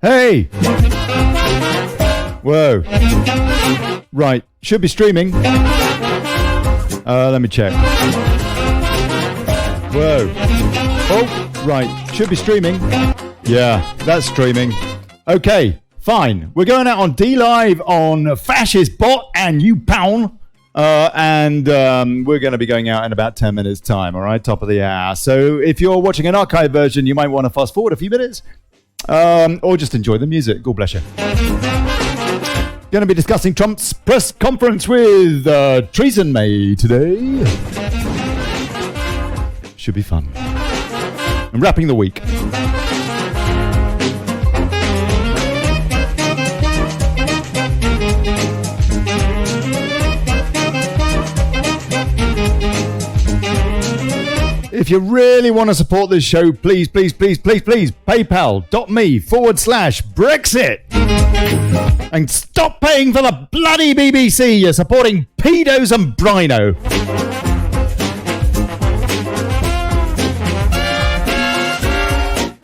Hey! Whoa. Right, should be streaming. Let me check. Whoa. Oh, right, should be streaming. Yeah, that's streaming. Okay, fine. We're going out on D-Live on Fascist Bot and YouPound. And we're going to be going out in about 10 minutes' time, all right? Top of the hour. So if you're watching an archive version, you might want to fast forward a few minutes. Or just enjoy the music. God bless you. Going to be discussing Trump's press conference with Theresa May today. Should be fun. And wrapping the week. If you really want to support this show, please, paypal.me/Brexit. And stop paying for the bloody BBC. You're supporting pedos and BRINO.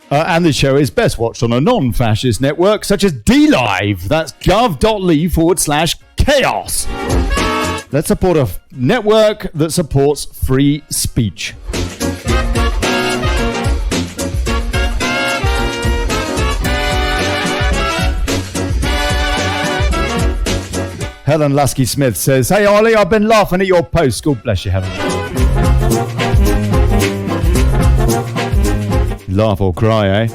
And this show is best watched on a non-fascist network such as D-Live. That's gov.ly/chaos. Let's support a network that supports free speech. Helen Lasky-Smith says, "Hey, Ollie, I've been laughing at your post." God bless you, Helen. Laugh or cry, eh?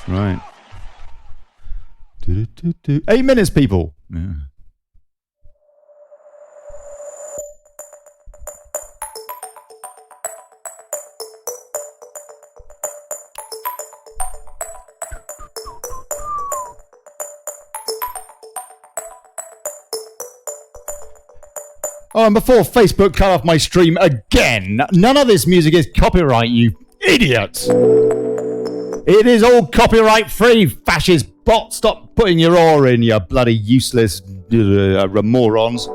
Right. 8 minutes, people. Yeah. Oh, and before Facebook cut off my stream again, none of this music is copyright, you idiots. It is all copyright free, fascist bot. Stop putting your oar in, you bloody useless morons.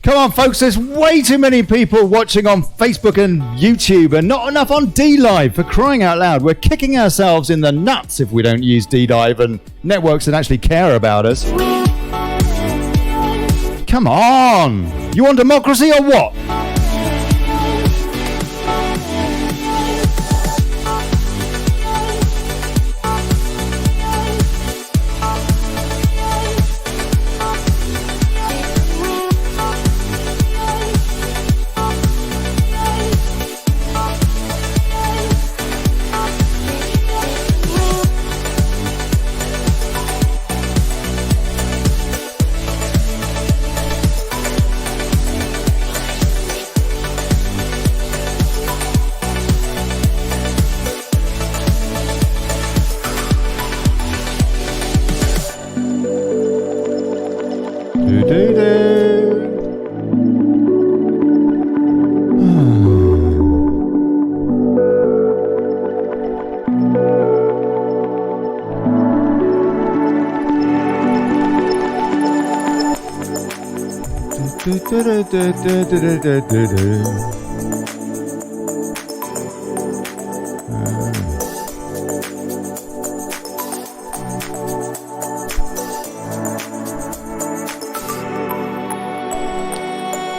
Come on, folks, there's way too many people watching on Facebook and YouTube and not enough on D-Live, for crying out loud. We're kicking ourselves in the nuts if we don't use D-Live and networks that actually care about us. Come on! You want democracy or what?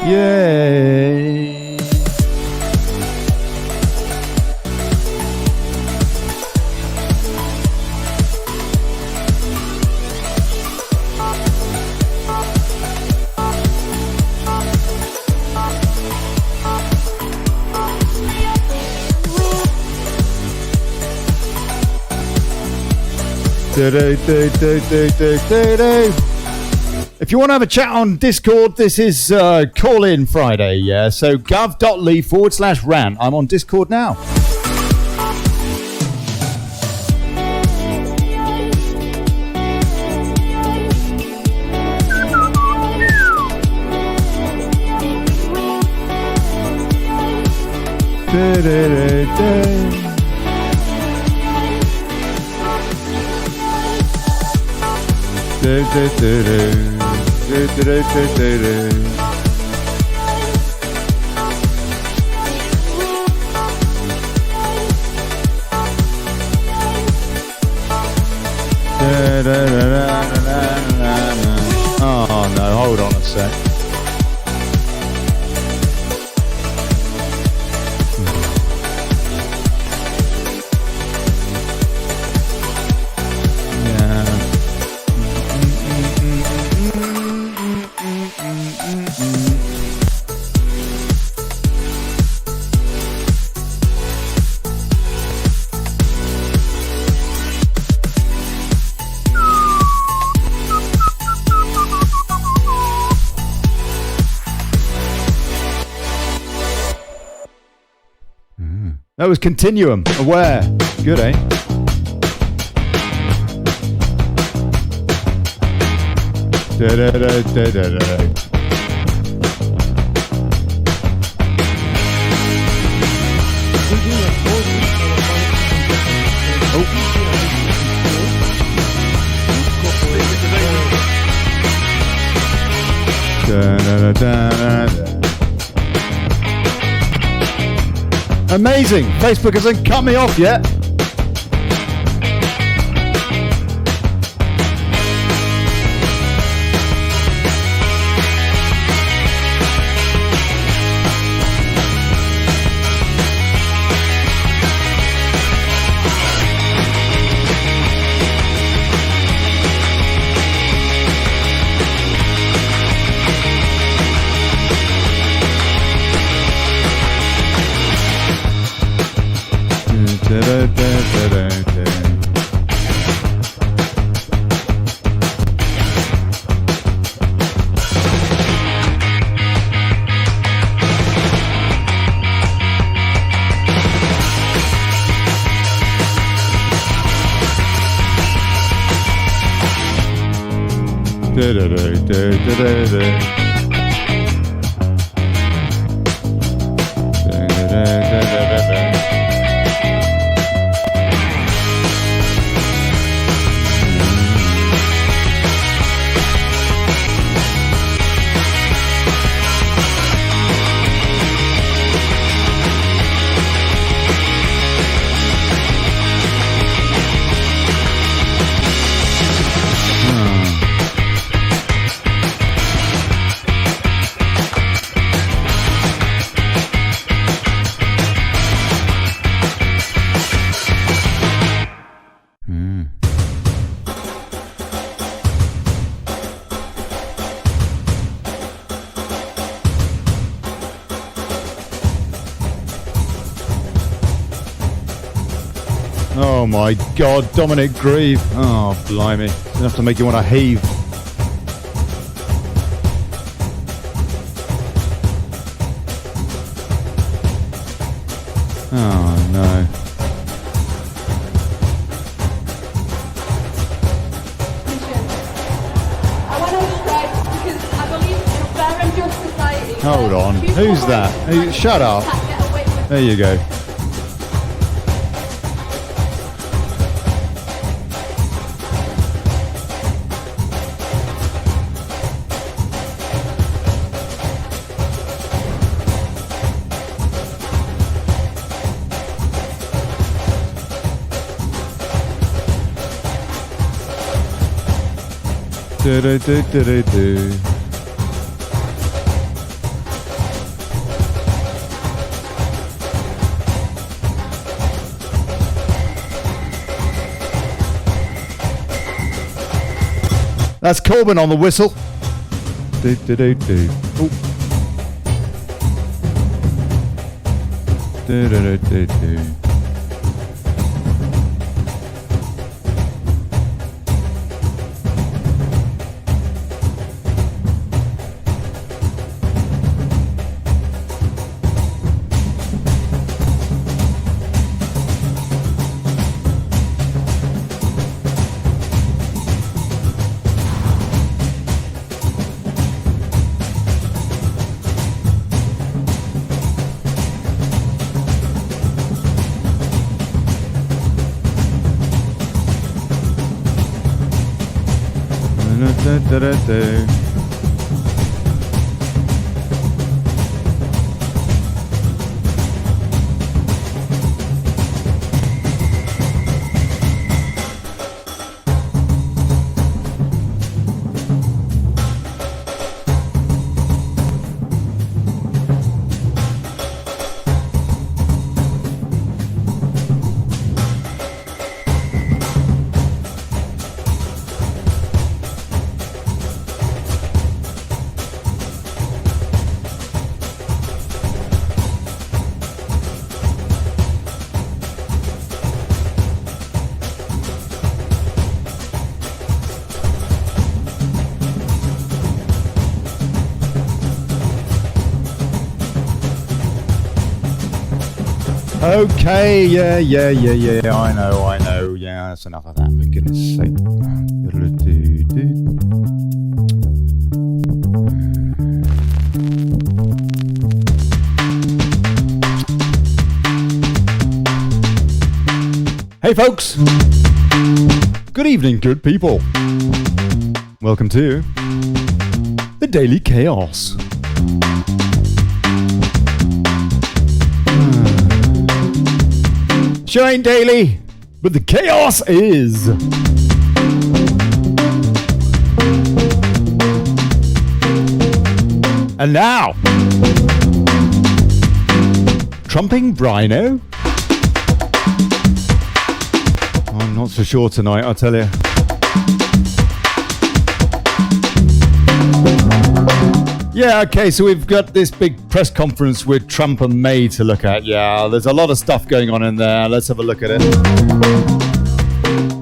Yay! If you want to have a chat on Discord, this is call-in Friday, yeah? So gov.ly/rant. I'm on Discord now. Oh no, hold on a sec. That was Continuum, Aware. Good, eh? Amazing! Facebook hasn't cut me off yet. Oh my God, Dominic Grieve. Oh, blimey. Enough to make you want to heave. Oh no. I want to strike because I believe in a fair and just society. Hold on. Who's that? Shut up. There you go. That's Corbin on the whistle. Okay, yeah, I know. Yeah, that's enough of that, for goodness sake. Hey folks! Good evening, good people. Welcome to the Daily Chaos. Show ain't daily, but the chaos is. And now, trumping BRINO? I'm not so sure tonight, I'll tell you. Yeah, okay, so we've got this big press conference with Trump and May to look at. Yeah, there's a lot of stuff going on in there. Let's have a look at it.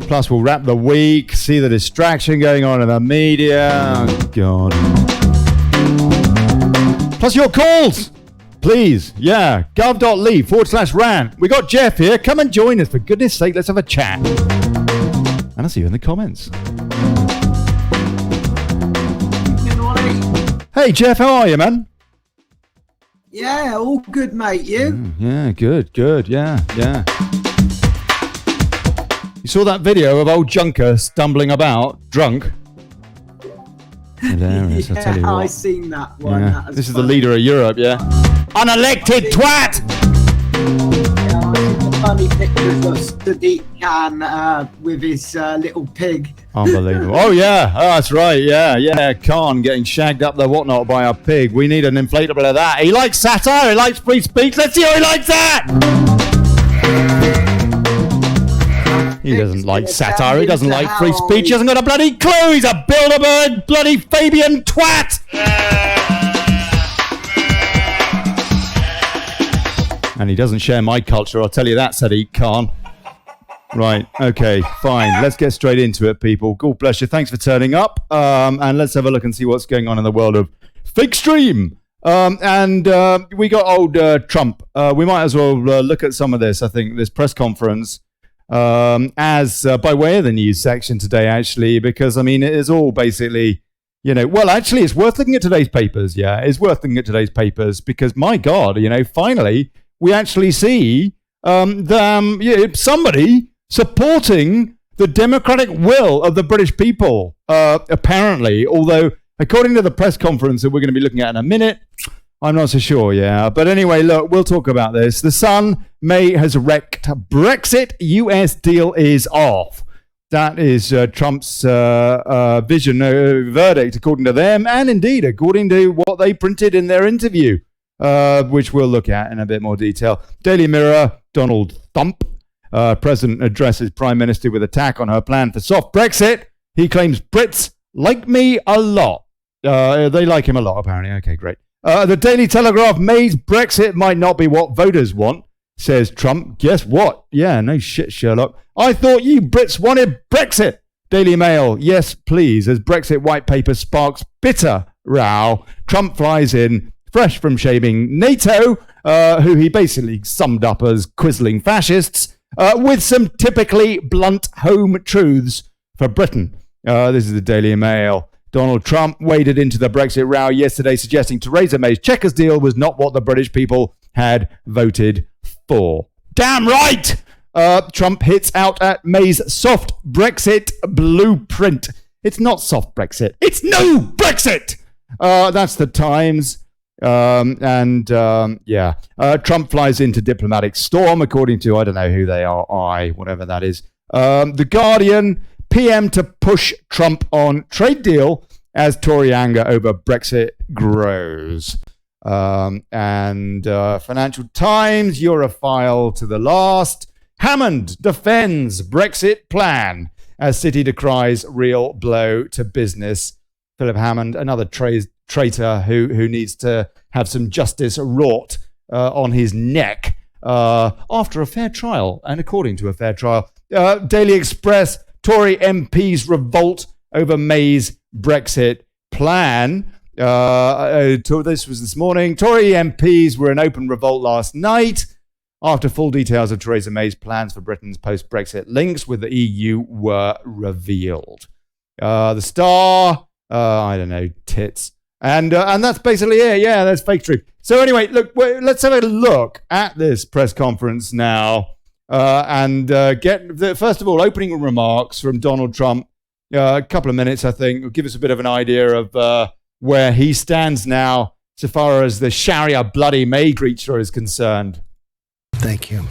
Plus, we'll wrap the week, see the distraction going on in the media. Oh, God. Plus, your calls. Please, yeah, gov.ly/rant. We got Jeff here. Come and join us. For goodness sake, let's have a chat. And I'll see you in the comments. Hey Jeff, how are you, man? Yeah, all good, mate. You? Yeah, good, yeah. You saw that video of old Junker stumbling about, drunk? Hilarious, Yeah, I tell you what. I seen that one. Yeah. That was This is the funny. leader of Europe, yeah? Unelected twat! Yeah, I seen the funny pictures of Sadiq Khan with his little pig. Unbelievable. Oh, yeah, that's right, yeah. Khan getting shagged up the whatnot by a pig. We need an inflatable of that. He likes satire, he likes free speech. Let's see how he likes that! He doesn't like satire, he doesn't like free speech, he hasn't got a bloody clue! He's a Bilderberg bloody Fabian twat! And he doesn't share my culture, I'll tell you that, Sadiq Khan. Right, okay, fine. Let's get straight into it, people. God bless you. Thanks for turning up. And let's have a look and see what's going on in the world of fake stream. And we got old Trump. We might as well look at some of this, I think, this press conference, as by way of the news section today, actually, because, I mean, it is all basically, you know, well, actually, it's worth looking at today's papers. Yeah, it's worth looking at today's papers because, my God, you know, finally, we actually see somebody supporting the democratic will of the British people, apparently, although according to the press conference that we're going to be looking at in a minute, I'm not so sure, yeah. But anyway, look, we'll talk about this. The Sun, May has wrecked Brexit, US deal is off. That is Trump's vision, verdict, according to them, and indeed, according to what they printed in their interview, which we'll look at in a bit more detail. Daily Mirror, Donald Thump. President addresses Prime Minister with attack on her plan for soft Brexit. He claims Brits like me a lot. They like him a lot, apparently. Okay, great. The Daily Telegraph, May's Brexit might not be what voters want, says Trump. Guess what? Yeah, no shit, Sherlock. I thought you Brits wanted Brexit. Daily Mail, yes, please, as Brexit white paper sparks bitter row. Trump flies in, fresh from shaming NATO, who he basically summed up as quizzling fascists, with some typically blunt home truths for Britain. This is the Daily Mail. Donald Trump waded into the Brexit row yesterday, suggesting Theresa May's Chequers deal was not what the British people had voted for. Damn right! Trump hits out at May's soft Brexit blueprint. It's not soft Brexit. It's no Brexit. That's the Times. Trump flies into diplomatic storm, according to, I don't know who they are, whatever that is. The Guardian, PM to push Trump on trade deal as Tory anger over Brexit grows. Financial Times, Europhile to the last. Hammond defends Brexit plan as City decries real blow to business. Philip Hammond, another traitor who needs to have some justice wrought on his neck after a fair trial, and according to a fair trial. Daily Express, Tory MPs revolt over May's Brexit plan. This was this morning. Tory MPs were in open revolt last night after full details of Theresa May's plans for Britain's post-Brexit links with the EU were revealed. The Star, I don't know, tits. And that's basically it. Yeah, that's fake truth. So anyway, look, let's have a look at this press conference now and get, first of all, opening remarks from Donald Trump. A couple of minutes, I think, will give us a bit of an idea of where he stands now so far as the Sharia bloody May creature is concerned. Thank you.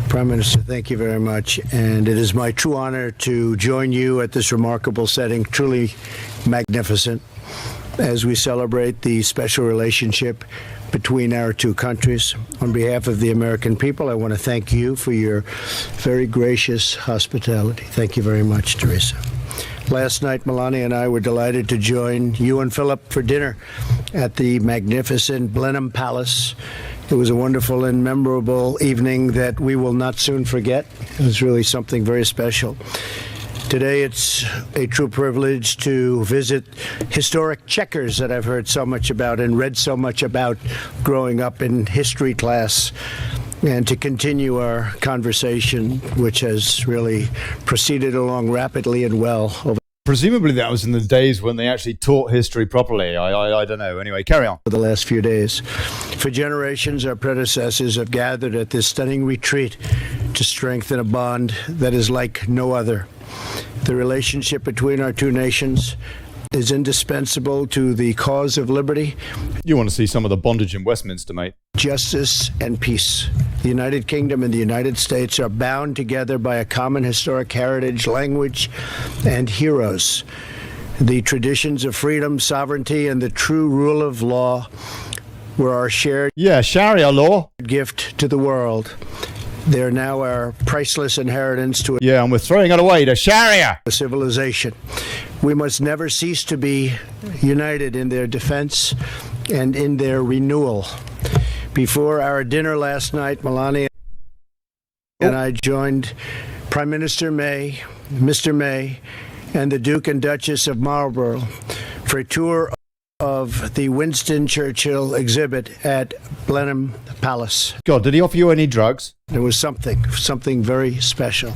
Prime Minister, thank you very much. And it is my true honor to join you at this remarkable setting, truly magnificent, as we celebrate the special relationship between our two countries. On behalf of the American people, I want to thank you for your very gracious hospitality. Thank you very much, Theresa. Last night, Melania and I were delighted to join you and Philip for dinner at the magnificent Blenheim Palace. It was a wonderful and memorable evening that we will not soon forget. It was really something very special. Today, it's a true privilege to visit historic Chequers that I've heard so much about and read so much about growing up in history class, and to continue our conversation, which has really proceeded along rapidly and well over Presumably that was in the days when they actually taught history properly. I don't know. Anyway, carry on. the last few days. For generations, our predecessors have gathered at this stunning retreat to strengthen a bond that is like no other. The relationship between our two nations is indispensable to the cause of liberty, You want to see some of the bondage in Westminster, mate. justice, and peace. The United Kingdom and the United States are bound together by a common historic heritage, language, and heroes. The traditions of freedom, sovereignty, and the true rule of law were our shared Yeah, Sharia law. gift to the world. They are now our priceless inheritance to Yeah, and we're throwing it away to Sharia. a civilization. We must never cease to be united in their defense and in their renewal. Before our dinner last night, Melania and I joined Prime Minister May, Mr. May, and the Duke and Duchess of Marlborough for a tour of the Winston Churchill exhibit at Blenheim Palace. God, did he offer you any drugs? There was something very special.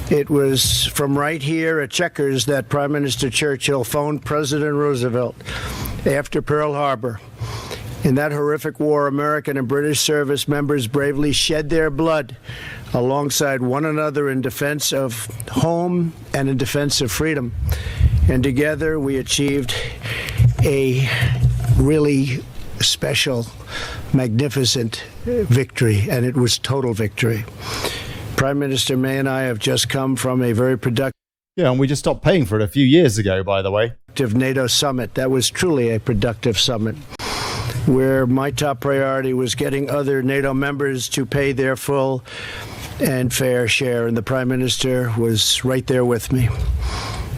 It was from right here at Chequers that Prime Minister Churchill phoned President Roosevelt after Pearl Harbor. In that horrific war, American and British service members bravely shed their blood alongside one another in defense of home and in defense of freedom. And together we achieved a really special, magnificent victory, and it was total victory. Prime Minister May and I have just come from a very productive Yeah, and we just stopped paying for it a few years ago, by the way. NATO summit. That was truly a productive summit, where my top priority was getting other NATO members to pay their full and fair share, and the Prime Minister was right there with me.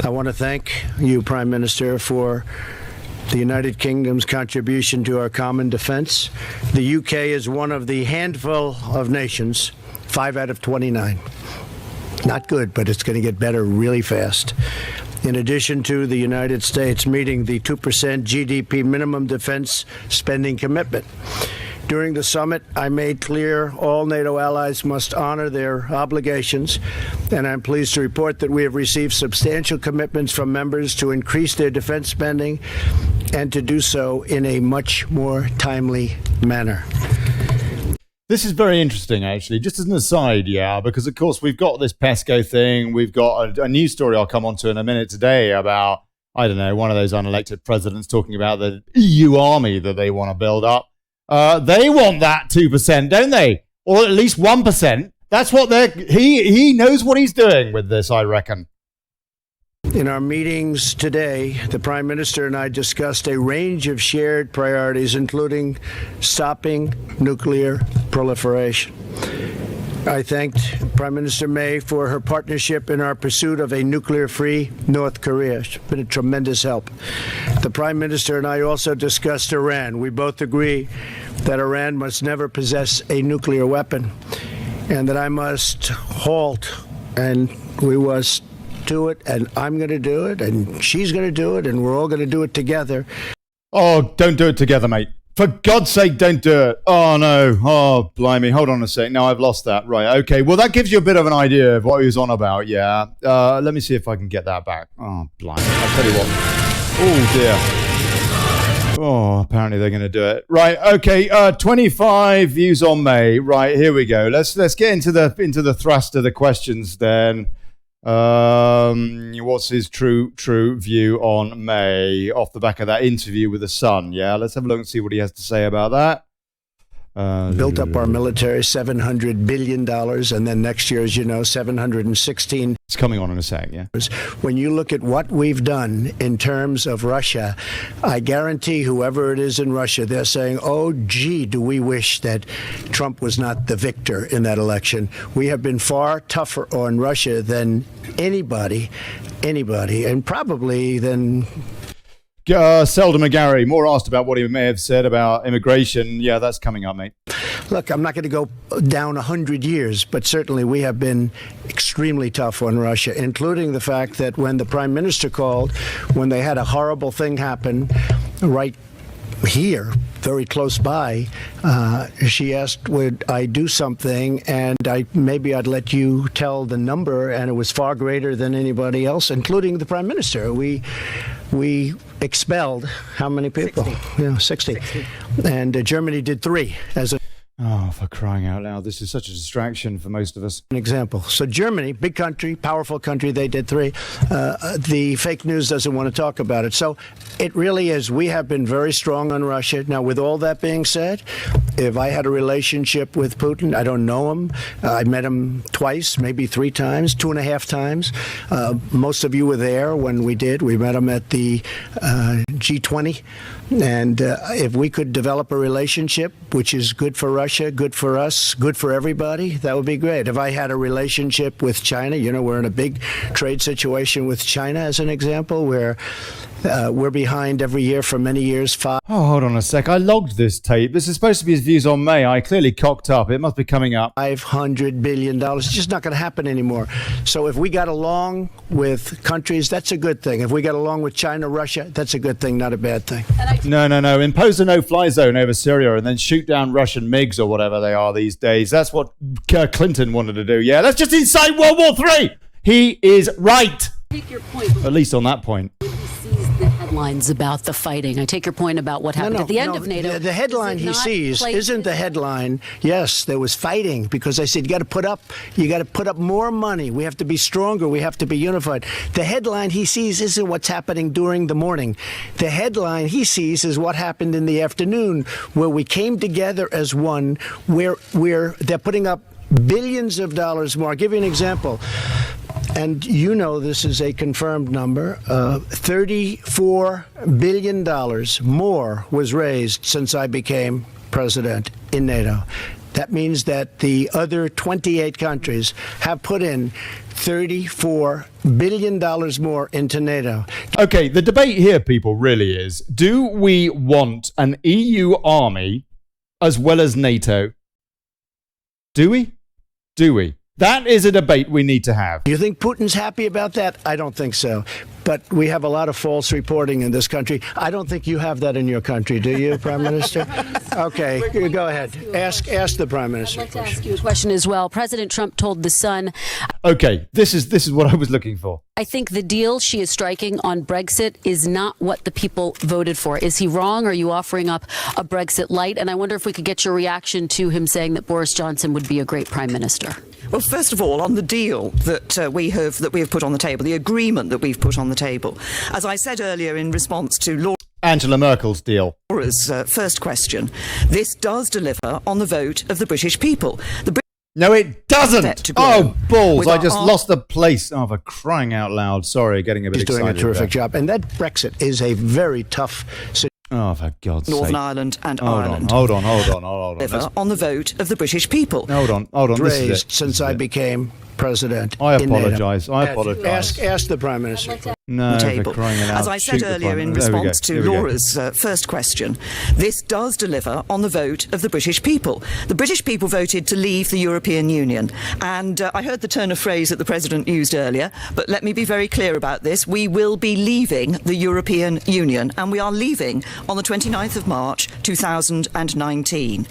I want to thank you, Prime Minister, for the United Kingdom's contribution to our common defense. The UK is one of the handful of nations, 5 out of 29. Not good, but it's going to get better really fast. In addition to the United States meeting the 2% GDP minimum defense spending commitment. During the summit, I made clear all NATO allies must honor their obligations, and I'm pleased to report that we have received substantial commitments from members to increase their defense spending and to do so in a much more timely manner. This is very interesting, actually. Just as an aside, yeah, because of course we've got this PESCO thing. We've got a news story I'll come on to in a minute today about, I don't know, one of those unelected presidents talking about the EU army that they want to build up. They want that 2%, don't they? Or at least 1%. That's what he knows what he's doing with this, I reckon. In our meetings today, the Prime Minister and I discussed a range of shared priorities, including stopping nuclear proliferation. I thanked Prime Minister May for her partnership in our pursuit of a nuclear-free North Korea. It's been a tremendous help. The Prime Minister and I also discussed Iran. We both agree that Iran must never possess a nuclear weapon and that I must halt, and we must do it, and I'm going to do it, and she's going to do it, and we're all going to do it together. Oh, don't do it together, mate. For God's sake, don't do it. Oh, no. Oh, blimey. Hold on a sec. Now I've lost that. Right. Okay. Well, that gives you a bit of an idea of what he was on about. Yeah. Let me see if I can get that back. Oh, blimey. I'll tell you what. Oh, dear. Oh, apparently they're going to do it. Right. Okay. 25 views on May. Right. Here we go. Let's get into the thrust of the questions then. What's his true view on May off the back of that interview with the Sun? Yeah, let's have a look and see what he has to say about that. Built up our military $700 billion, and then next year, as you know, $716. It's coming on in a sec, yeah. When you look at what we've done in terms of Russia, I guarantee whoever it is in Russia, they're saying, oh, gee, do we wish that Trump was not the victor in that election. We have been far tougher on Russia than anybody, and probably than... Selden McGarry, more asked about what he may have said about immigration. Yeah, that's coming up, mate. Look, I'm not going to go down 100 years, but certainly we have been extremely tough on Russia, including the fact that when the Prime Minister called, when they had a horrible thing happen right here, very close by, she asked, would I do something, and maybe I'd let you tell the number, and it was far greater than anybody else, including the Prime Minister. We expelled how many people? 60. And Germany did 3 as a... Oh, for crying out loud. This is such a distraction for most of us. An example. So Germany, big country, powerful country, they did 3. The fake news doesn't want to talk about it. So it really is. We have been very strong on Russia. Now, with all that being said, if I had a relationship with Putin, I don't know him. I met him twice, maybe 3 times, 2.5 times. Most of you were there when we did. We met him at the G20. And if we could develop a relationship, which is good for Russia, good for us, good for everybody, that would be great. If I had a relationship with China, we're in a big trade situation with China, as an example, where we're behind every year for many years. Oh, hold on a sec. I logged this tape. This is supposed to be his views on May. I clearly cocked up. It must be coming up. $500 billion. It's just not going to happen anymore. So if we got along with countries, that's a good thing. If we got along with China, Russia, that's a good thing, not a bad thing. No. Impose a no-fly zone over Syria and then shoot down Russian MiGs or whatever they are these days. That's what Clinton wanted to do. Yeah, let's just incite World War III. He is right. Take your point. At least on that point. The headlines about the fighting. I take your point about what happened at the end of NATO. The headline he sees isn't the headline. Yes, there was fighting, because I said you got to put up more money. We have to be stronger. We have to be unified. The headline he sees isn't what's happening during the morning. The headline he sees is what happened in the afternoon, where we came together as one, where they're putting up billions of dollars more. I'll give you an example. And this is a confirmed number. $34 billion more was raised since I became president in NATO. That means that the other 28 countries have put in $34 billion more into NATO. Okay, the debate here, people, really is, do we want an EU army as well as NATO? Do we? That is a debate we need to have. You think Putin's happy about that? I don't think so. But we have a lot of false reporting in this country. I don't think you have that in your country, do you, Prime Minister? Okay, go ahead. Ask the Prime Minister. I'd like to ask you a question as well. President Trump told The Sun. Okay, this is what I was looking for. I think the deal she is striking on Brexit is not what the people voted for. Is he wrong? Or are you offering up a Brexit light? And I wonder if we could get your reaction to him saying that Boris Johnson would be a great prime minister. Well, first of all, on the deal that we have put on the table, the agreement that we've put on the table, as I said earlier in response to Angela Merkel's deal. Laura's first question, this does deliver on the vote of the British people. No, it doesn't. Oh, balls. I just lost the place. Oh, for crying out loud. Sorry, getting a bit excited. He's doing a terrific job. And that Brexit is a very tough situation. Oh, for God's sake. Northern Ireland and Ireland. Hold on. Deliver on the vote of the British people. Hold on. Raised since I became president. I apologise. Ask the Prime Minister. No, for crying out loud. As I said earlier in response to Laura's first question, this does deliver on the vote of the British people. The British people voted to leave the European Union. And I heard the turn of phrase that the President used earlier, but let me be very clear about this. We will be leaving the European Union, and we are leaving on the 29th of March 2019.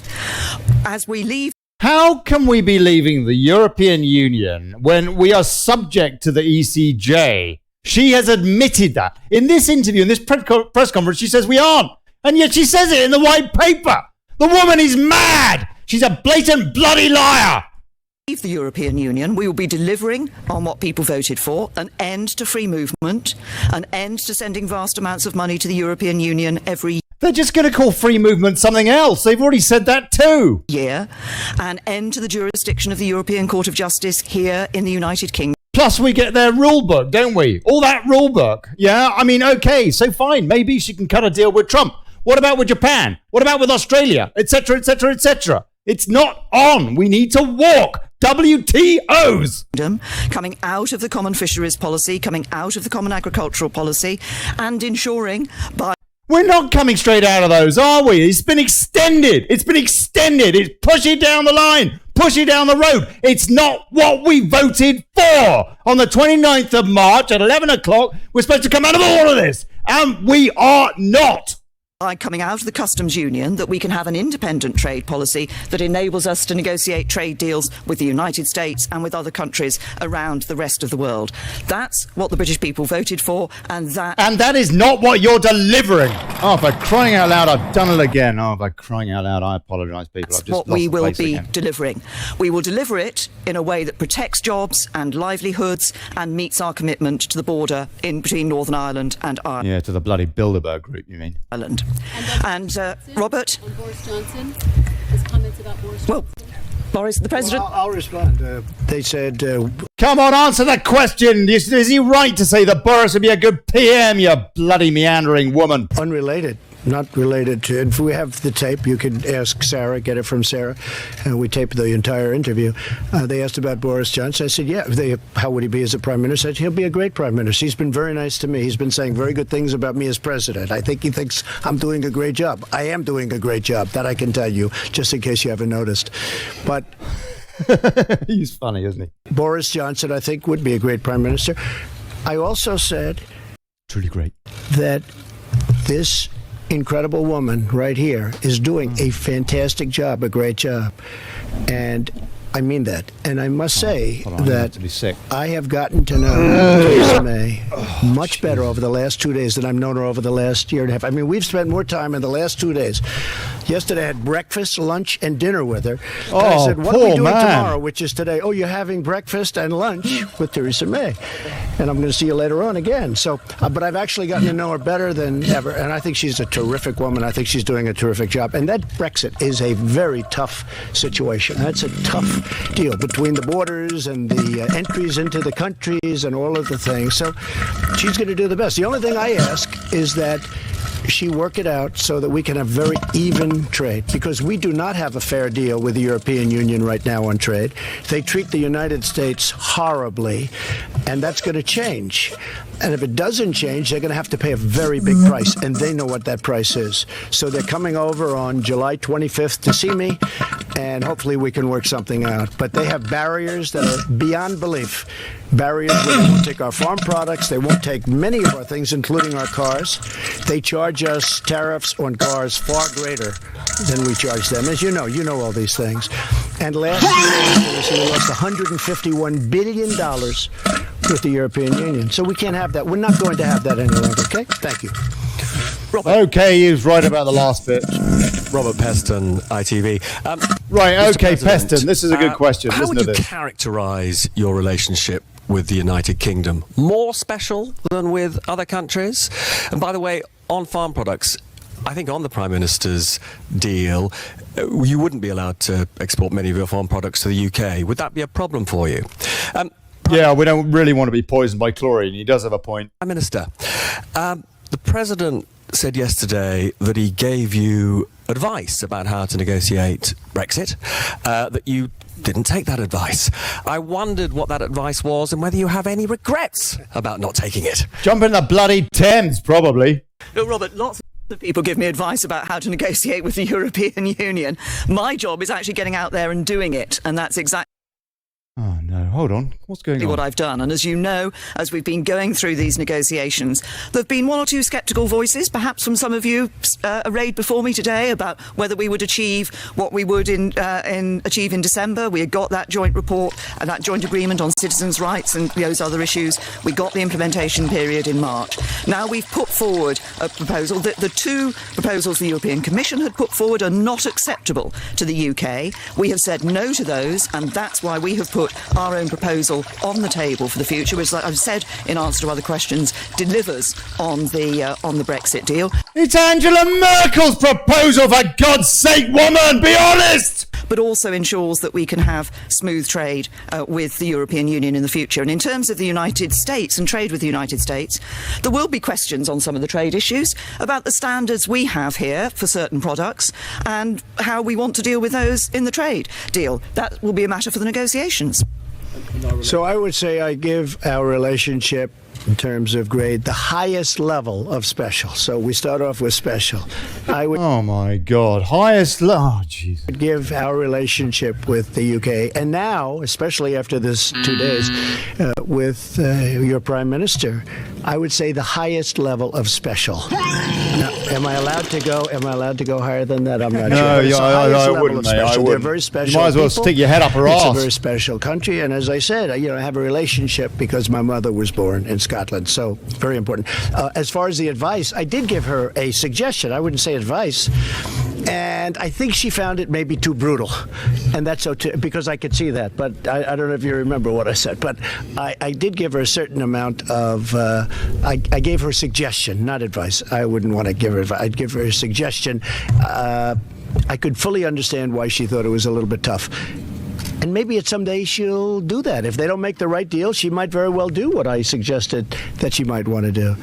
As we leave... How can we be leaving the European Union when we are subject to the ECJ? She has admitted that. In this interview, in this press conference, she says we aren't. And yet she says it in the white paper. The woman is mad. She's a blatant bloody liar. Leave the European Union, we will be delivering on what people voted for, an end to free movement, an end to sending vast amounts of money to the European Union every They're just going to call free movement something else. They've already said that too. year, an end to the jurisdiction of the European Court of Justice here in the United Kingdom. Plus, we get their rule book, don't we? All that rule book. Yeah, I mean, okay, so fine. Maybe she can cut a deal with Trump. What about with Japan? What about with Australia? Etc., etc., etc. It's not on. We need to walk. WTOs. Coming out of the common fisheries policy, coming out of the common agricultural policy, and ensuring by... We're not coming straight out of those, are we? It's been extended. It's push it down the line. Push it down the road. It's not what we voted for. On the 29th of March at 11 o'clock, we're supposed to come out of all of this. And we are not. By coming out of the customs union, that we can have an independent trade policy that enables us to negotiate trade deals with the United States and with other countries around the rest of the world. That's what the British people voted for, and that is not what you're delivering. Oh, for crying out loud, I've done it again. Oh, for crying out loud, I apologise, people. That's what we will be delivering. We will deliver it in a way that protects jobs and livelihoods and meets our commitment to the border in between Northern Ireland and Ireland. Yeah, to the bloody Bilderberg group, you mean? Ireland. And Robert? On Boris Johnson, his comments about Boris Johnson. Boris, the President? Well, I'll respond. They said... Come on, answer the question. Is he right to say that Boris would be a good PM, you bloody meandering woman? Unrelated. Not related to... If we have the tape, you can ask Sarah, get it from Sarah. And we taped the entire interview. They asked about Boris Johnson. I said, yeah, how would he be as a prime minister? I said, he'll be a great prime minister. He's been very nice to me. He's been saying very good things about me as president. I think he thinks I'm doing a great job. I am doing a great job. That I can tell you, just in case you haven't noticed. But... He's funny, isn't he? Boris Johnson, I think, would be a great prime minister. I also said... Truly great. That this... incredible woman right here is doing a fantastic job, a great job. And I mean that. And I must say that I have gotten to know Theresa May much better over the last 2 days than I've known her over the last year and a half. I mean, we've spent more time in the last 2 days. Yesterday I had breakfast, lunch, and dinner with her. And I said, what are we doing tomorrow, which is today? Oh, you're having breakfast and lunch with Theresa May. And I'm going to see you later on again. So, but I've actually gotten to know her better than ever. And I think she's a terrific woman. I think she's doing a terrific job. And that Brexit is a very tough situation. That's a tough deal between the borders and the entries into the countries and all of the things. So she's going to do the best. The only thing I ask is that she work it out so that we can have very even trade, because we do not have a fair deal with the European Union right now on trade. They treat the United States horribly, and that's going to change. And if it doesn't change, they're going to have to pay a very big price, and they know what that price is. So they're coming over on July 25th to see me, and hopefully we can work something out. But they have barriers that are beyond belief. Barriers where they won't take our farm products, they won't take many of our things, including our cars. They charge us tariffs on cars far greater than we charge them. As you know all these things. And last year, we lost $151 billion with the European Union. So we can't have that. We're not going to have that any longer, okay? Thank you. Okay, he was right about the last bit. Robert Peston, ITV. Right, Mr. okay, President, Peston, this is a good question. How Listen would to you this. characterise your relationship with the United Kingdom? More special than with other countries? And by the way, on farm products, I think on the Prime Minister's deal, you wouldn't be allowed to export many of your farm products to the UK. Would that be a problem for you? Yeah, we don't really want to be poisoned by chlorine. He does have a point. Prime Minister, the President said yesterday that he gave you advice about how to negotiate Brexit, that you didn't take that advice. I wondered what that advice was and whether you have any regrets about not taking it. Jump in the bloody Thames, probably. No, Robert, lots of people give me advice about how to negotiate with the European Union. My job is actually getting out there and doing it, and that's exactly Oh, no. Hold on. What's going on? what I've done. And as you know, as we've been going through these negotiations, there have been one or two sceptical voices, perhaps from some of you arrayed before me today, about whether we would achieve what we would achieve in December. We had got that joint report and that joint agreement on citizens' rights and those other issues. We got the implementation period in March. Now we've put forward a proposal that the two proposals the European Commission had put forward are not acceptable to the UK. We have said no to those, and that's why we have put our own proposal on the table for the future, which, like I've said in answer to other questions, delivers on the Brexit deal. It's Angela Merkel's proposal, for God's sake, woman! Be honest! But also ensures that we can have smooth trade with the European Union in the future. And in terms of the United States and trade with the United States, there will be questions on some of the trade issues about the standards we have here for certain products and how we want to deal with those in the trade deal. That will be a matter for the negotiations. So I would say I give our relationship, in terms of grade, the highest level of special. So we start off with special. I would Oh, my God. Highest... Oh, jeez. give our relationship with the UK, and now, especially after this 2 days, with your Prime Minister, I would say the highest level of special. Now, am I allowed to go higher than that? I'm not No, sure. But it's the I highest level wouldn't, of mate. I special. They're wouldn't. very You special might as well people. stick your head up her It's arse. a very special country, and as I said, I have a relationship because my mother was born in Scotland, so very important. As far as the advice, I did give her a suggestion. I wouldn't say advice. And I think she found it maybe too brutal. And that's okay, because I could see that. But I don't know if you remember what I said. But I did give her a certain amount of, I gave her a suggestion, not advice. I wouldn't want to give her advice. I'd give her a suggestion. I could fully understand why she thought it was a little bit tough. And maybe someday she'll do that. If they don't make the right deal, she might very well do what I suggested that she might want to do.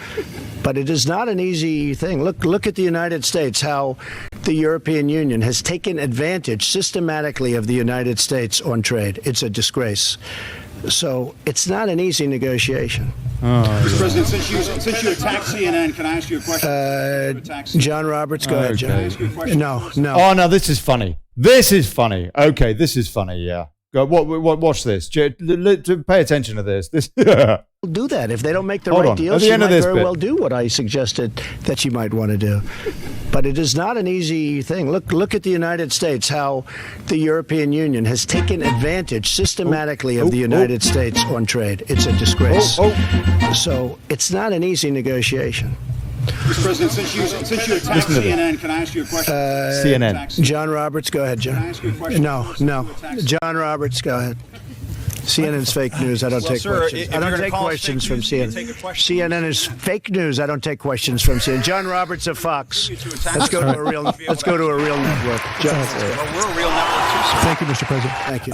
But it is not an easy thing. Look at the United States, how the European Union has taken advantage systematically of the United States on trade. It's a disgrace. So it's not an easy negotiation. Mr. President, since you attacked CNN, can I ask you a question? John Roberts, go ahead, John. Can I ask you a question? No. Oh, no, this is funny. This is funny. Okay, this is funny, yeah. Go, watch this. Pay attention to this. Do that. If they don't make the Hold right on. deal, At the she end might of this very bit. well do what I suggested that she might want to do. But it is not an easy thing. Look at the United States, how the European Union has taken advantage systematically of the United States on trade. It's a disgrace. So it's not an easy negotiation. Mr. President, since you attacked CNN, can I ask you a question? CNN. John Roberts, go ahead, Can I John. ask you a question? No. John Roberts, go ahead. CNN's fake news. I don't take sir, questions. if I don't you're gonna take call us questions fake from news, you can CNN. take a question. CNN is fake news. I don't take questions from CNN. John Roberts of Fox. Let's go to a real. Let's go to a real network. John, Well, we're a real network too, sir. Thank you, Mr. President. thank you.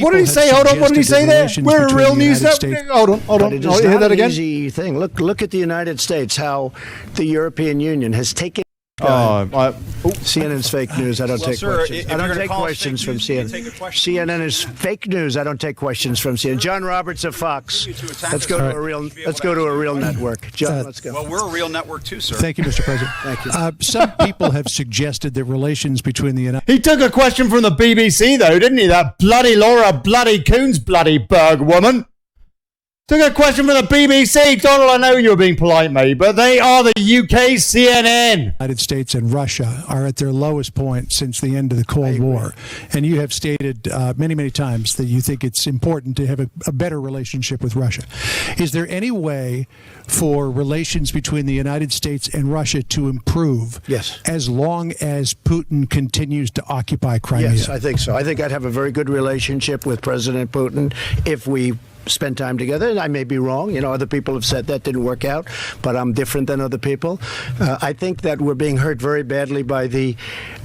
What did he say? Hold on. What did he say there? We're a real news network. Hold on. But it is Hear not that an again? easy thing. Look at the United States, how the European Union has taken CNN's fake news. I don't take sir, questions. if I don't you're gonna take call us questions fake from news, you CNN. can take a question. CNN is fake news. I don't take questions from CNN. John Roberts of Fox. Let's go to a real. Let's go to a real network. John, let's go. Well, we're a real network too, sir. Thank you, Mr. President. Thank you. Some people have suggested that relations between the United He took a question from the BBC, though, didn't he? That bloody Laura bloody Coons bloody Berg woman. Took a question from the BBC. Donald, I know you were being polite, mate, but they are the UK CNN. States and Russia are at their lowest point since the end of the Cold War. And you have stated many, many times that you think it's important to have a better relationship with Russia. Is there any way for relations between the United States and Russia to improve? Yes. As long as Putin continues to occupy Crimea? Yes, I think so. I think I'd have a very good relationship with President Putin if we spend time together. And I may be wrong. You know, other people have said that didn't work out, but I'm different than other people. I think that we're being hurt very badly by the,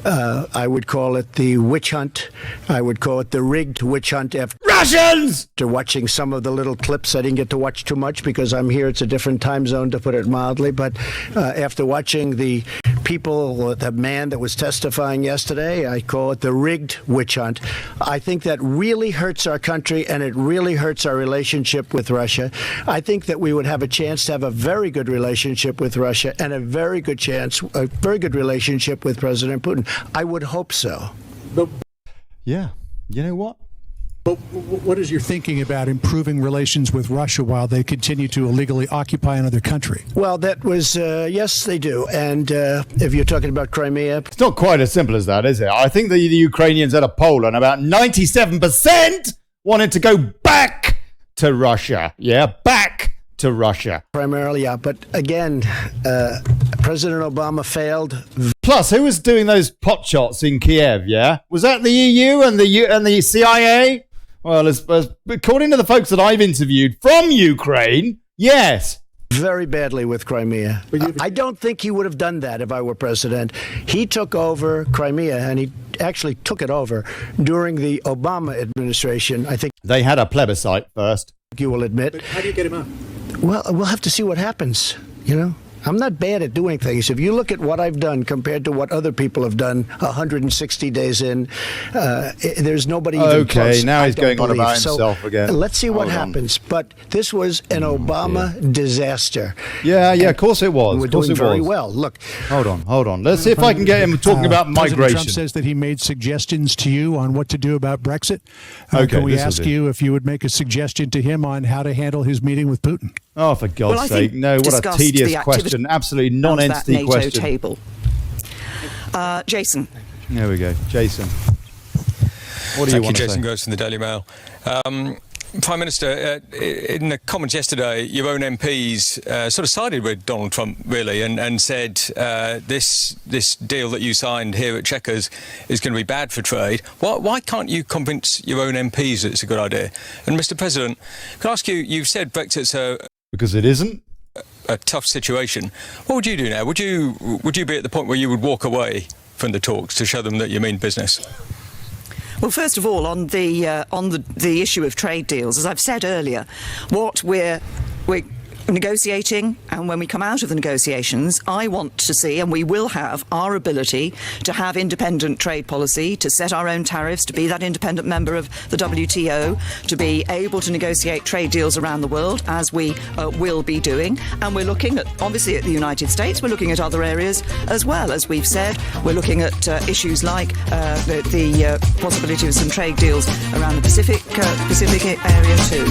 I would call it the witch hunt. I would call it the rigged witch hunt after Russians! After watching some of the little clips. I didn't get to watch too much because I'm here. It's a different time zone, to put it mildly. But after watching the people, the man that was testifying yesterday, I call it the rigged witch hunt. I think that really hurts our country, and it really hurts our relationship with Russia. I think that we would have a chance to have a very good relationship with Russia and a very good relationship with President Putin. I would hope so. Yeah. You know what? But what is your thinking about improving relations with Russia while they continue to illegally occupy another country? Well, that was, yes, they do. And if you're talking about Crimea... It's not quite as simple as that, is it? I think the Ukrainians had a poll and about 97% wanted to go back to Russia. Yeah, back to Russia. Primarily, yeah. But again, President Obama failed. Plus, who was doing those pot shots in Kiev, yeah? Was that the EU and the CIA? Well, according to the folks that I've interviewed from Ukraine, yes. Very badly with Crimea. I don't think he would have done that if I were president. He took over Crimea, and he actually took it over during the Obama administration. I think they had a plebiscite first. You will admit. But how do you get him out? Well, we'll have to see what happens, you know. I'm not bad at doing things. If you look at what I've done compared to what other people have done 160 days in, there's nobody even close. Okay, now he's going on about himself again. Let's see what happens. But this was an Obama disaster. Yeah, of course it was. We're doing very well. Look. Hold on. Let's see if I can get him talking about migration. President Trump says that he made suggestions to you on what to do about Brexit. Okay, can we ask you if you would make a suggestion to him on how to handle his meeting with Putin? Oh, for God's sake. No, what a tedious question. Absolutely non-entity question. Table. Jason. There we go. Jason. What do you want to say? Jason Gross from the Daily Mail. Prime Minister, in the comments yesterday, your own MPs sort of sided with Donald Trump, really, and said this deal that you signed here at Chequers is going to be bad for trade. Why can't you convince your own MPs that it's a good idea? And, Mr. President, can I ask you, you've said Brexit's because it isn't? A tough situation. What would you do now? Would you be at the point where you would walk away from the talks to show them that you mean business? Well, first of all, on the issue of trade deals, as I've said earlier, what we're negotiating, and when we come out of the negotiations, I want to see, and we will have, our ability to have independent trade policy, to set our own tariffs, to be that independent member of the WTO, to be able to negotiate trade deals around the world, as we will be doing. And we're looking at, obviously, at the United States. We're looking at other areas as well. As we've said, we're looking at issues like the possibility of some trade deals around the Pacific area too.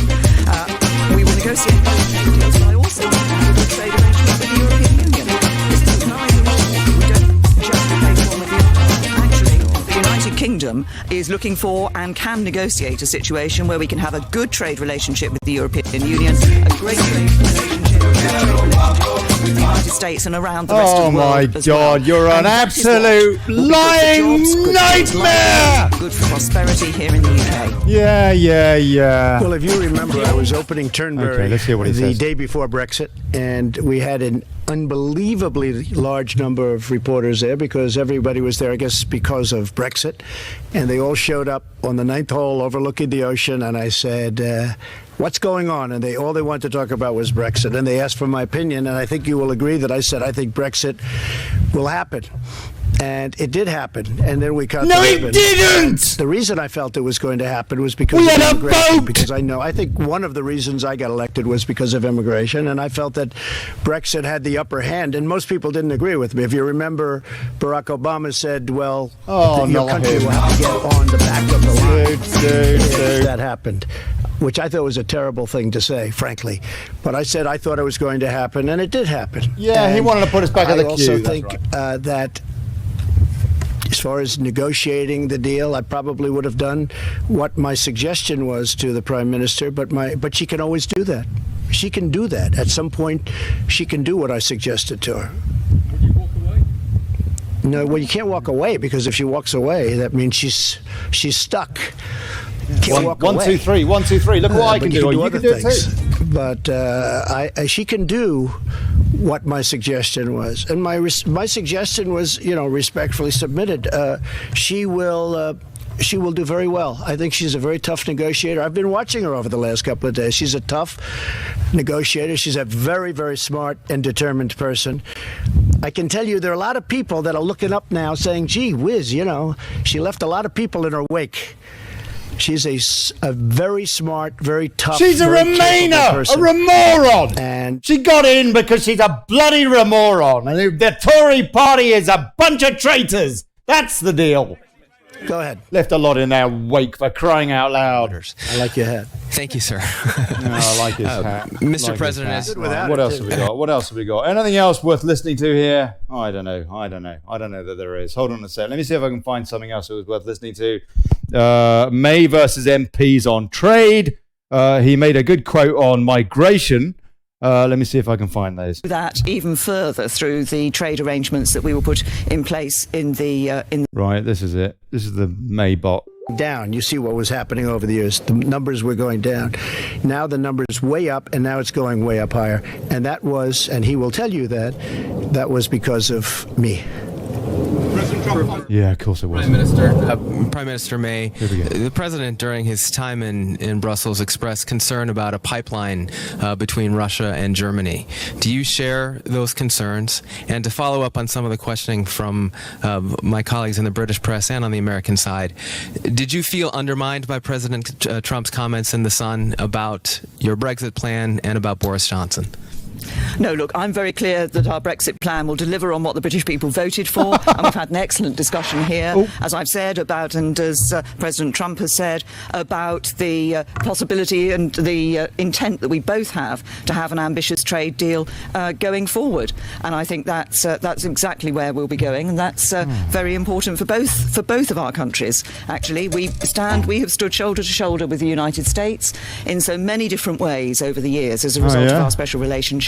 We will negotiate those trade deals, but I also want to have a good trade arrangement with the European Union. This isn't neither or. We don't just replace one with the other. Actually, the United Kingdom is looking for and can negotiate a situation where we can have a good trade relationship with the European Union, a great trade relationship with the United States and around the rest of the world. Oh my God, you're an absolute lying nightmare! Good for prosperity here in the UK. Yeah. Well, if you remember, I was opening Turnberry let's hear what he the says. day before Brexit, and we had an unbelievably large number of reporters there because everybody was there, I guess, because of Brexit. And they all showed up on the 9th hole overlooking the ocean, and I said, what's going on? And all they wanted to talk about was Brexit. And they asked for my opinion. And I think you will agree that I said I think Brexit will happen. And it did happen. And then we cut. No, it didn't! The reason I felt it was going to happen was because we of had a immigration. vote! Because I think one of the reasons I got elected was because of immigration. And I felt that Brexit had the upper hand. And most people didn't agree with me. If you remember, Barack Obama said, well, your country will have to get on the back of the line. If that happened. Which I thought was a terrible thing to say, frankly. But I said I thought it was going to happen, and it did happen. Yeah, and he wanted to put us back in the queue. I also think that as far as negotiating the deal, I probably would have done what my suggestion was to the Prime Minister, but she can always do that. She can do that. At some point, she can do what I suggested to her. Would you walk away? No, well, you can't walk away, because if she walks away, that means she's stuck. One, two, three. Look what I can do. You can do it too. But she can do what my suggestion was, and my suggestion was, respectfully submitted. She will do very well. I think she's a very tough negotiator. I've been watching her over the last couple of days. She's a tough negotiator. She's a very, very smart and determined person. I can tell you there are a lot of people that are looking up now saying, gee whiz, she left a lot of people in her wake. She's a very smart, very tough. She's a Remainer, a Remoron. And she got in because she's a bloody Remoron. And the Tory party is a bunch of traitors. That's the deal. Go ahead. Left a lot in their wake, for crying out loud. I like your hat. Thank you, sir. I like his hat. Mr. President. What else have we got? Anything else worth listening to here? Oh, I don't know that there is. Hold on a sec. Let me see if I can find something else that was worth listening to. May versus MPs on trade. He made a good quote on migration. Let me see if I can find those. That even further through the trade arrangements that we will put in place in the. Right, this is it. This is the May bot. Down. You see what was happening over the years. The numbers were going down. Now the numbers way up, and now it's going way up higher. And that was, and he will tell you that was because of me. Yeah, of course it was. Prime Minister May, the president during his time in Brussels expressed concern about a pipeline between Russia and Germany. Do you share those concerns? And to follow up on some of the questioning from my colleagues in the British press and on the American side, did you feel undermined by President Trump's comments in The Sun about your Brexit plan and about Boris Johnson? No, look, I'm very clear that our Brexit plan will deliver on what the British people voted for, and we've had an excellent discussion here, as I've said, about, and as President Trump has said, about the possibility and the intent that we both have to have an ambitious trade deal going forward. And I think that's exactly where we'll be going, and that's very important for both of our countries. Actually, we have stood shoulder to shoulder with the United States in so many different ways over the years as a result of our special relationship.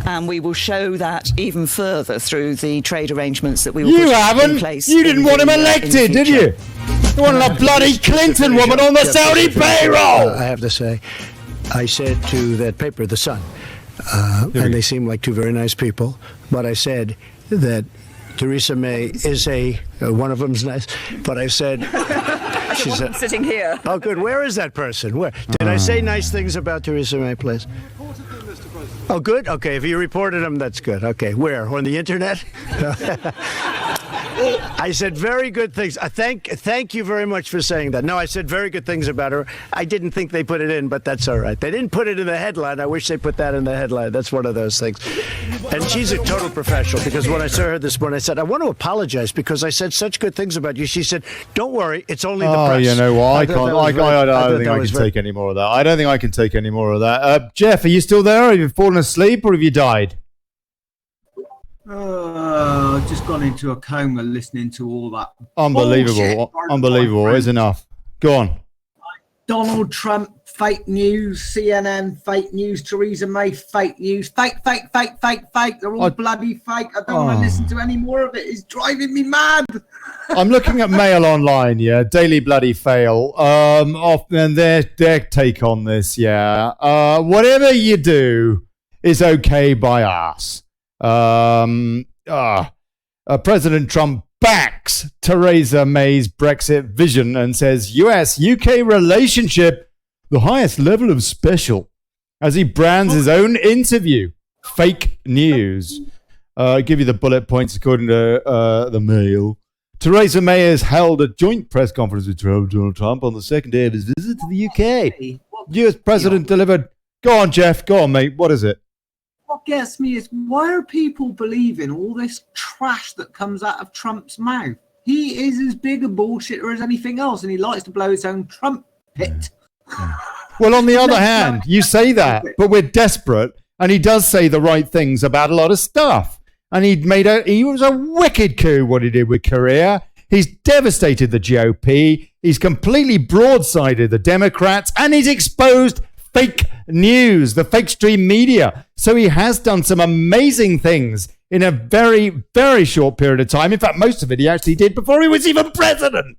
And we will show that even further through the trade arrangements that we will put in place. You didn't want him elected, did you? You wanted a bloody Clinton woman on the Saudi payroll. I have to say, I said to that paper, The Sun, and they seem like two very nice people, but I said that Theresa May is one of them's nice, but I said... She's sitting here. Oh, good. Where is that person? Where? Did I say nice things about Theresa May, please? Oh, good? Okay, if you reported them, that's good. Okay, where? On the internet? I said very good things. Thank you very much for saying that. No, I said very good things about her. I didn't think they put it in, but that's all right. They didn't put it in the headline. I wish they put that in the headline. That's one of those things. And she's a total professional, because when I saw her this morning, I said, I want to apologize because I said such good things about you. She said, don't worry, it's only the press. Oh, you know what? I don't think I can take any more of that. I don't think I can take any more of that. Jeff, are you still there? Have you fallen asleep or have you died? I've just gone into a coma listening to all that. Unbelievable. Unbelievable. It's enough. Go on. Donald Trump, fake news. CNN, fake news. Theresa May, fake news. Fake. They're all bloody fake. I don't want to listen to any more of it. It's driving me mad. I'm looking at Mail Online, yeah. Daily bloody fail. And their take on this, yeah. Whatever you do is okay by us. President Trump backs Theresa May's Brexit vision and says US-UK relationship the highest level of special, as he brands his own interview fake news. I'll give you the bullet points according to the Mail. Theresa May has held a joint press conference with Donald Trump on the second day of his visit to the UK. US President delivered... Go on, Jeff. Go on, mate. What is it? What gets me is, why are people believing all this trash that comes out of Trump's mouth? He is as big a bullshitter as anything else, and he likes to blow his own trumpet. Yeah. Well, on the other hand, you say that, but we're desperate, and he does say the right things about a lot of stuff. And he was a wicked coup, what he did with Korea. He's devastated the GOP. He's completely broadsided the Democrats, and he's exposed fake news, the fake stream media. So he has done some amazing things in a very, very short period of time. In fact, most of it he actually did before he was even president.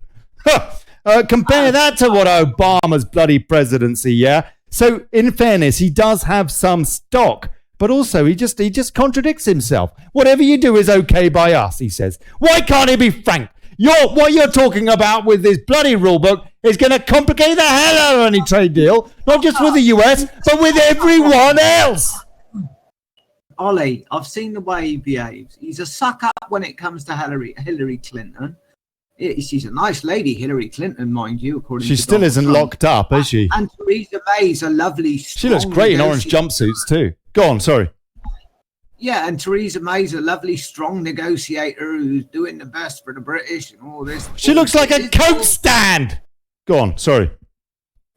Compare that to what Obama's bloody presidency, yeah? So, in fairness, he does have some stock, but also he just contradicts himself. Whatever you do is okay by us, he says. Why can't he be frank? What you're talking about with this bloody rule book is going to complicate the hell out of any trade deal, not just with the US, but with everyone else. Ollie, I've seen the way he behaves. He's a suck-up when it comes to Hillary Clinton. She's a nice lady, Hillary Clinton, mind you. According she to still Donald isn't Trump. Locked up, is she? And Theresa May's a lovely, she looks great in orange jumpsuits too. Go on, sorry. Yeah, and Theresa May's a lovely, strong negotiator who's doing the best for the British and all this. She looks like a Coke stand. Go on, sorry.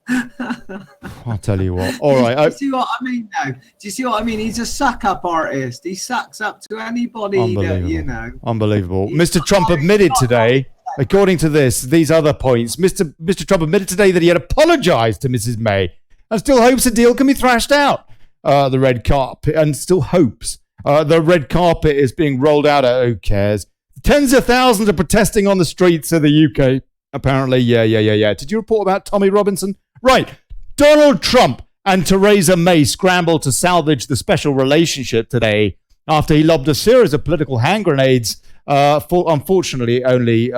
I'll tell you what. All right. Do you see what I mean now? Do you see what I mean? He's a suck-up artist. He sucks up to anybody that, you know. Unbelievable. Mr. Trump admitted today, according to these other points, Mr. Trump admitted today that he had apologized to Mrs. May and still hopes a deal can be thrashed out. The red carpet, and still hopes. The red carpet is being rolled out. Who cares? Tens of thousands are protesting on the streets of the UK. Apparently, yeah. Did you report about Tommy Robinson? Right. Donald Trump and Theresa May scrambled to salvage the special relationship today after he lobbed a series of political hand grenades, unfortunately only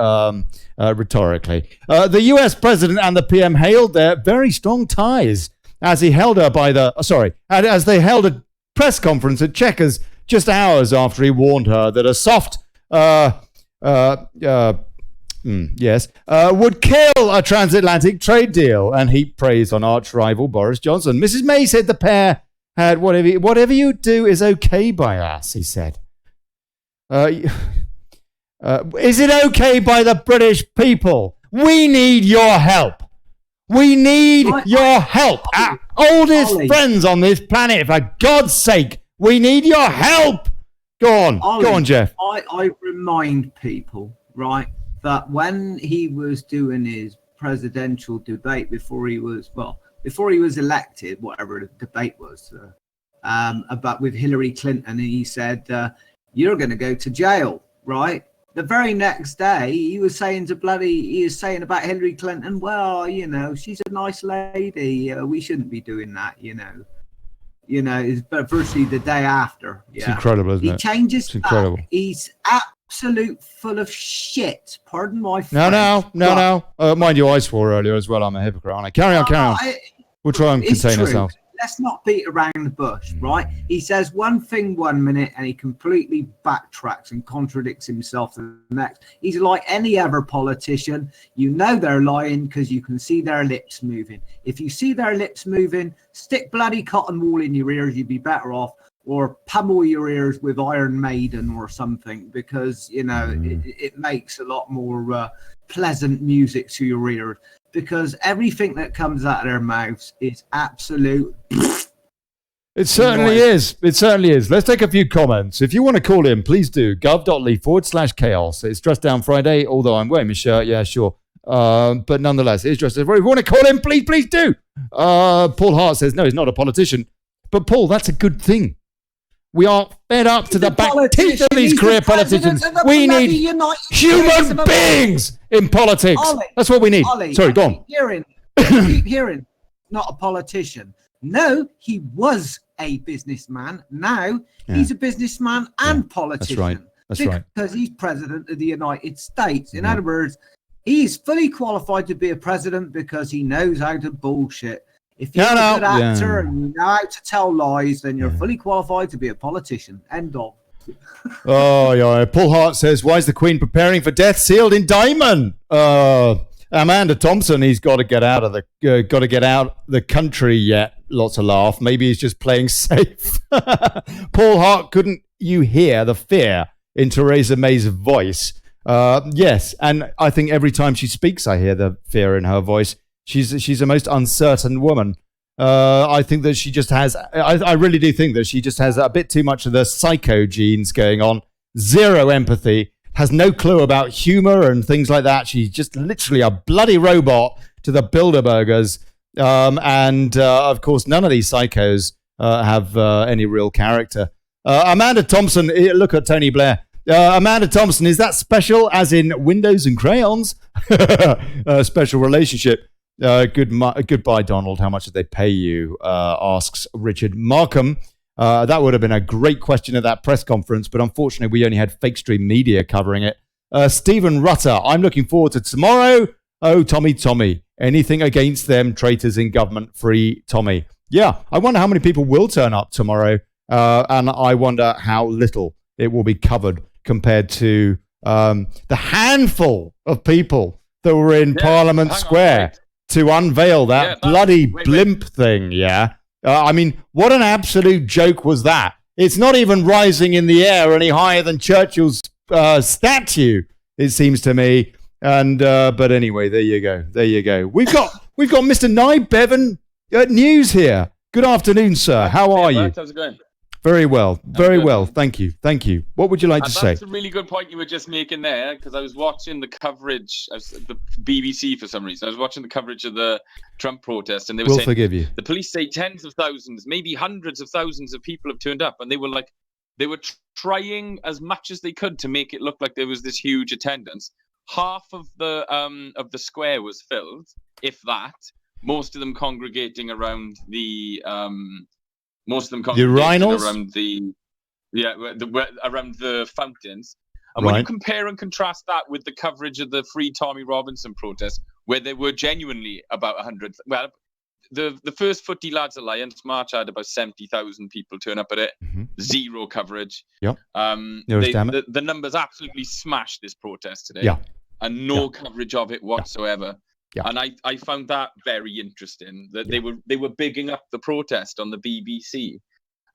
rhetorically. The US president and the PM hailed their very strong ties as they held a press conference at Chequers just hours after he warned her that a soft would kill a transatlantic trade deal and heap praise on arch rival Boris Johnson. Mrs. May said the pair had whatever you do is okay by us, he said. Is it okay by the British people? We need your help. We need your help. Our oldest friends on this planet, for God's sake, we need your help. Go on. Ollie, go on, Jeff. I remind people, right, that when he was doing his presidential debate before he was elected, whatever the debate was, about with Hillary Clinton, and he said, you're going to go to jail, right? The very next day, he was saying about Hillary Clinton, well, you know, she's a nice lady. We shouldn't be doing that, you know. But virtually the day after. Yeah. It's incredible, isn't it? He changes It's incredible. back. He's absolute full of shit. Pardon my French. No. Mind you, I swore earlier as well. I'm a hypocrite, aren't I? Carry on. We'll try and contain ourselves. Let's not beat around the bush, right? He says one thing 1 minute and he completely backtracks and contradicts himself the next. He's like any other politician. You know they're lying because you can see their lips moving. If you see their lips moving, stick bloody cotton wool in your ears, you'd be better off. Or pummel your ears with Iron Maiden or something, because, you know, it makes a lot more pleasant music to your ears. Because everything that comes out of their mouths is absolute. It certainly is. It certainly is. Let's take a few comments. If you want to call in, please do. gov.ly/chaos. It's Dress Down Friday, although I'm wearing my shirt. Yeah, sure. But nonetheless, it's Dress Down Friday. If you want to call in, please do. Paul Hart says, no, he's not a politician. But Paul, that's a good thing. We are fed up to the back teeth of these career politicians. We need human beings in politics. Ollie, that's what we need. Ollie, sorry, go on. Keep hearing, not a politician. No, he was a businessman. Now he's a businessman and politician. That's right. Because he's president of the United States. In other words, he's fully qualified to be a president because he knows how to bullshit. If you're a good actor and you know how to tell lies, then you're fully qualified to be a politician. End of. Oh, yeah. Paul Hart says, why is the Queen preparing for death sealed in diamond? Amanda Thompson, he's got to get out of the country yet. Lots of laugh. Maybe he's just playing safe. Paul Hart, couldn't you hear the fear in Theresa May's voice? Yes, and I think every time she speaks, I hear the fear in her voice. She's a most uncertain woman. I think that she just has, I really do think that she just has a bit too much of the psycho genes going on. Zero empathy, has no clue about humor and things like that. She's just literally a bloody robot to the Bilderbergers. And of course, none of these psychos have any real character. Amanda Thompson, look at Tony Blair. Amanda Thompson, is that special as in Windows and crayons? Special relationship. Goodbye, Donald. How much did they pay you? Asks Richard Markham. That would have been a great question at that press conference, but unfortunately we only had fake stream media covering it. Stephen Rutter, I'm looking forward to tomorrow. Oh, Tommy. Anything against them traitors in government? Free Tommy. Yeah, I wonder how many people will turn up tomorrow, and I wonder how little it will be covered compared to the handful of people that were in Parliament Square to unveil that bloody blimp thing, I mean, what an absolute joke was that? It's not even rising in the air any higher than Churchill's statue, it seems to me. And but anyway, there you go. We've got Mr. Nye Bevan at News here. Good afternoon, sir. How are you? How's it going? Very well. Thank you. What would you like to say? That's a really good point you were just making there, because I was watching the coverage of the BBC for some reason. I was watching the coverage of the Trump protest, and they were saying, forgive you. The police say tens of thousands, maybe hundreds of thousands of people have turned up, and they were trying as much as they could to make it look like there was this huge attendance. Half of the square was filled, if that. Most of them congregating around the urinals? around the fountains. And when you compare and contrast that with the coverage of the Free Tommy Robinson protest, where there were genuinely about 100, well, the first Footy Lads Alliance march had about 70,000 people turn up at it. Mm-hmm. Zero coverage. Yep. The numbers absolutely smashed this protest today. Yeah. And no coverage of it whatsoever. Yeah. And I found that very interesting, that they were bigging up the protest on the BBC.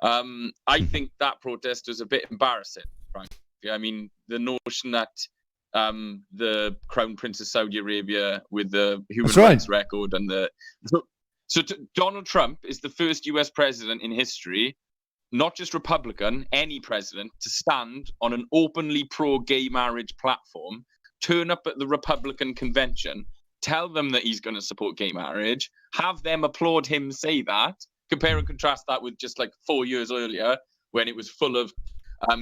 I think that protest was a bit embarrassing, frankly. I mean, the notion that the Crown Prince of Saudi Arabia with the human rights record and Donald Trump is the first US president in history, not just Republican, any president, to stand on an openly pro-gay marriage platform, turn up at the Republican convention, tell them that he's going to support gay marriage, have them applaud him say that, compare and contrast that with just like 4 years earlier when it was full of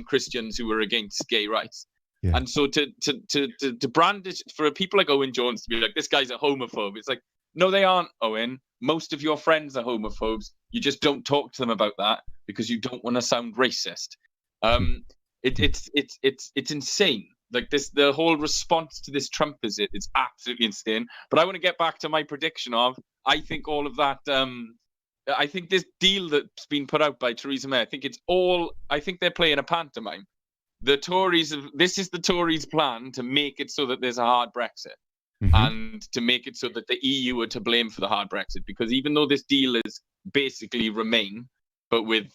Christians who were against gay rights. Yeah. And so to brandish, for people like Owen Jones to be like, this guy's a homophobe, it's like, no, they aren't, Owen. Most of your friends are homophobes. You just don't talk to them about that because you don't want to sound racist. It's insane. Like the whole response to this Trump visit is absolutely insane. But I want to get back to my prediction of, I think all of that, I think this deal that's been put out by Theresa May, I think they're playing a pantomime. This is the Tories' plan to make it so that there's a hard Brexit. Mm-hmm. And to make it so that the EU are to blame for the hard Brexit, because even though this deal is basically Remain, but with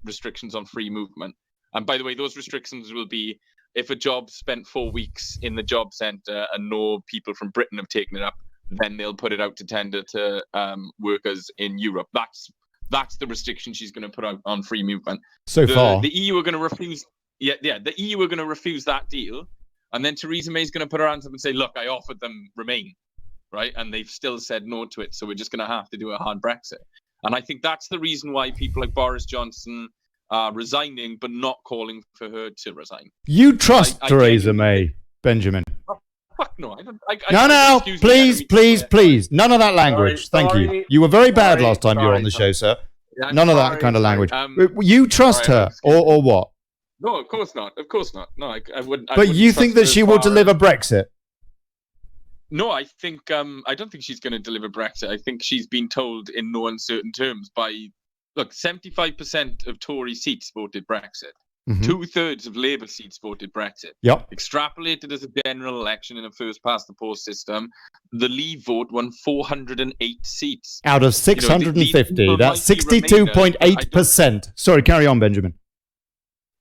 restrictions on free movement. And by the way, those restrictions will be if a job spent 4 weeks in the job centre and no people from Britain have taken it up, then they'll put it out to tender to workers in Europe. That's the restriction she's going to put out on free movement. The EU are going to refuse. The EU are going to refuse that deal. And then Theresa May's going to put her hands up and say, look, I offered them Remain, right? And they've still said no to it. So we're just going to have to do a hard Brexit. And I think that's the reason why people like Boris Johnson are resigning, but not calling for her to resign. You trust Theresa May, Benjamin? Oh, fuck no. No, please. None of that language. Thank you. You were very bad last time you were on the show, sir. Yeah, None of that kind of language. You trust her, or what? No, of course not. No, I wouldn't. But you think that she will deliver Brexit? No, I think I don't think she's going to deliver Brexit. I think she's been told in no uncertain terms by 75% of Tory seats voted Brexit. 2/3 of Labour seats voted Brexit. Yep. Extrapolated as a general election in a first past the post system, the Leave vote won 408 seats out of 650. That's 62.8%. Sorry, carry on, Benjamin.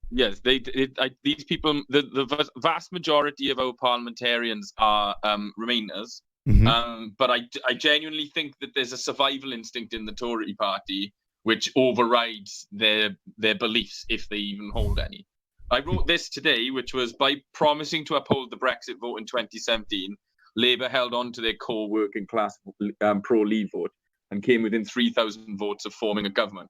Yes, these people, the vast majority of our parliamentarians are Remainers. But I genuinely think that there's a survival instinct in the Tory party which overrides their beliefs, if they even hold any. I wrote this today, which was, by promising to uphold the Brexit vote in 2017, Labour held on to their core working class pro-Leave vote and came within 3,000 votes of forming a government.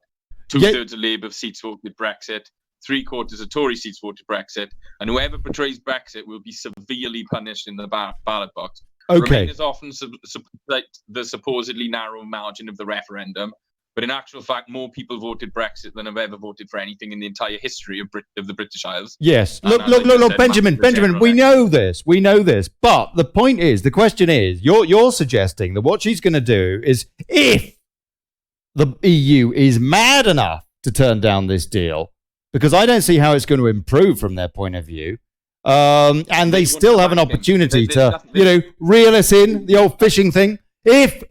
2/3 of Labour seats voted Brexit, 3/4 of Tory seats voted Brexit, and whoever betrays Brexit will be severely punished in the ballot box. Okay. Remainers often cite the supposedly narrow margin of the referendum, but in actual fact, more people voted Brexit than have ever voted for anything in the entire history of the British Isles. Yes. Look, Benjamin, we know this. But the point is, the question is, you're suggesting that what she's going to do is, if the EU is mad enough to turn down this deal, because I don't see how it's going to improve from their point of view, and they still have an opportunity to, reel us in, the old fishing thing. If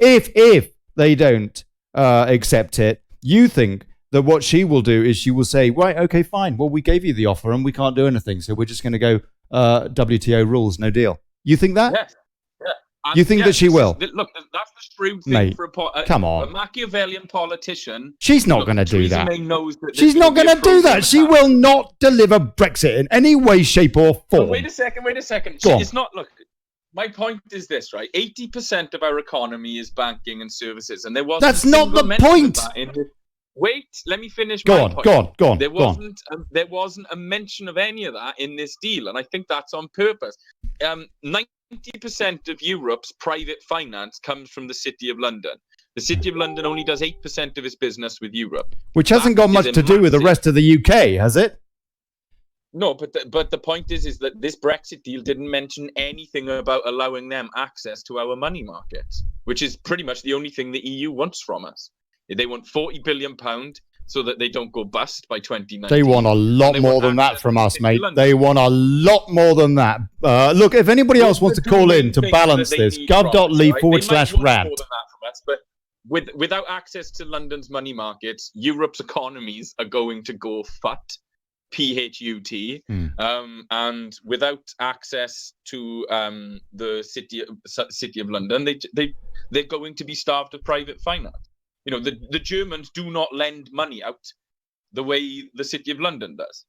they don't accept it, you think that what she will do is she will say, right, okay, fine. Well, we gave you the offer and we can't do anything, so we're just going to go WTO rules, no deal. You think that? Yes. You think that she will? Look, that's the shrewd thing. Mate, for come on. A Machiavellian politician. She's not going to do Theresa that. May knows that She's not going to do that. She will not deliver Brexit in any way, shape, or form. But wait a second. It's not. Look, my point is this, right? 80% of our economy is banking and services, and there wasn't. That's not the point. Wait, let me finish. Go on. There wasn't a mention of any of that in this deal, and I think that's on purpose. 90% of Europe's private finance comes from the City of London. The City of London only does 8% of its business with Europe, which hasn't got much to do with the rest of the UK, has it? No, but the point is that this Brexit deal didn't mention anything about allowing them access to our money markets, which is pretty much the only thing the EU wants from us. They want £40 billion so that they don't go bust by 2019. They want a lot more than that from us, mate. They want a lot more than that. Look, if anybody else wants to call in to balance this, gov.ly/rant. But without access to London's money markets, Europe's economies are going to go PHUT, P-H-U-T, and without access to the City of London, they're going to be starved of private finance. The Germans do not lend money out the way the City of London does.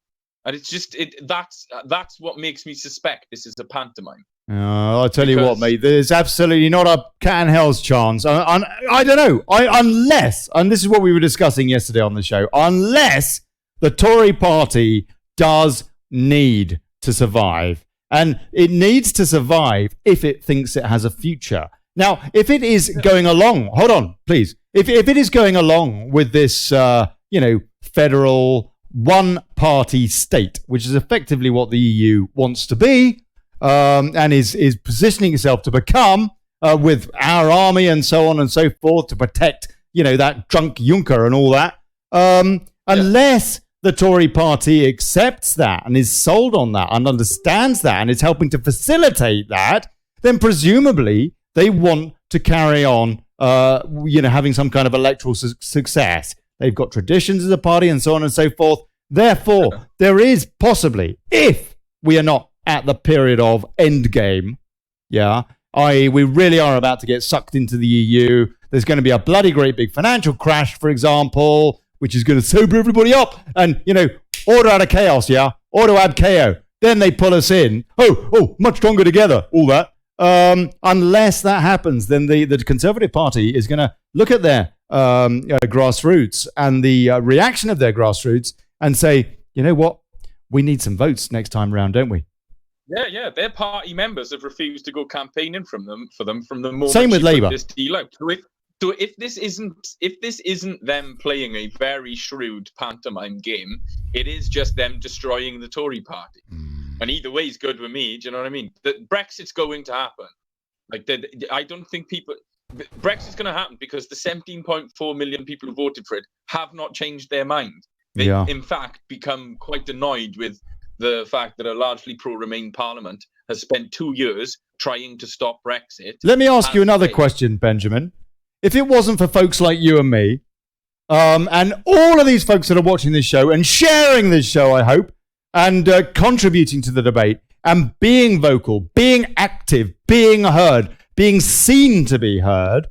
And it's just, that's what makes me suspect this is a pantomime. I'll tell you what, mate, there's absolutely not a cat in hell's chance. I don't know. Unless, and this is what we were discussing yesterday on the show, unless the Tory party does need to survive. And it needs to survive if it thinks it has a future. Now, if it is going along, hold on, please. If it is going along with this, federal one-party state, which is effectively what the EU wants to be, and is positioning itself to become, with our army and so on and so forth, to protect, that drunk Juncker and all that, unless the Tory party accepts that and is sold on that and understands that and is helping to facilitate that, then presumably they want to carry on, having some kind of electoral success. They've got traditions as a party and so on and so forth. Therefore, there is possibly, if we are not at the period of endgame, i.e. we really are about to get sucked into the EU, there's going to be a bloody great big financial crash, for example, which is going to sober everybody up and, order out of chaos, order ab chaos. Then they pull us in. Oh, much stronger together, all that. Unless that happens, then the Conservative Party is going to look at their grassroots and the reaction of their grassroots and say, you know what, we need some votes next time round, don't we? Yeah. Their party members have refused to go campaigning for them from the moment Same with Labour. This deal out. So if this isn't them playing a very shrewd pantomime game, it is just them destroying the Tory party. And either way is good with me. Do you know what I mean? That Brexit's going to happen. Like, I don't think Brexit's going to happen because the 17.4 million people who voted for it have not changed their mind. They, in fact, become quite annoyed with the fact that a largely pro-Remain Parliament has spent 2 years trying to stop Brexit. Let me ask you another question, Benjamin. If it wasn't for folks like you and me, and all of these folks that are watching this show and sharing this show, I hope, and contributing to the debate and being vocal, being active, being heard, being seen to be heard.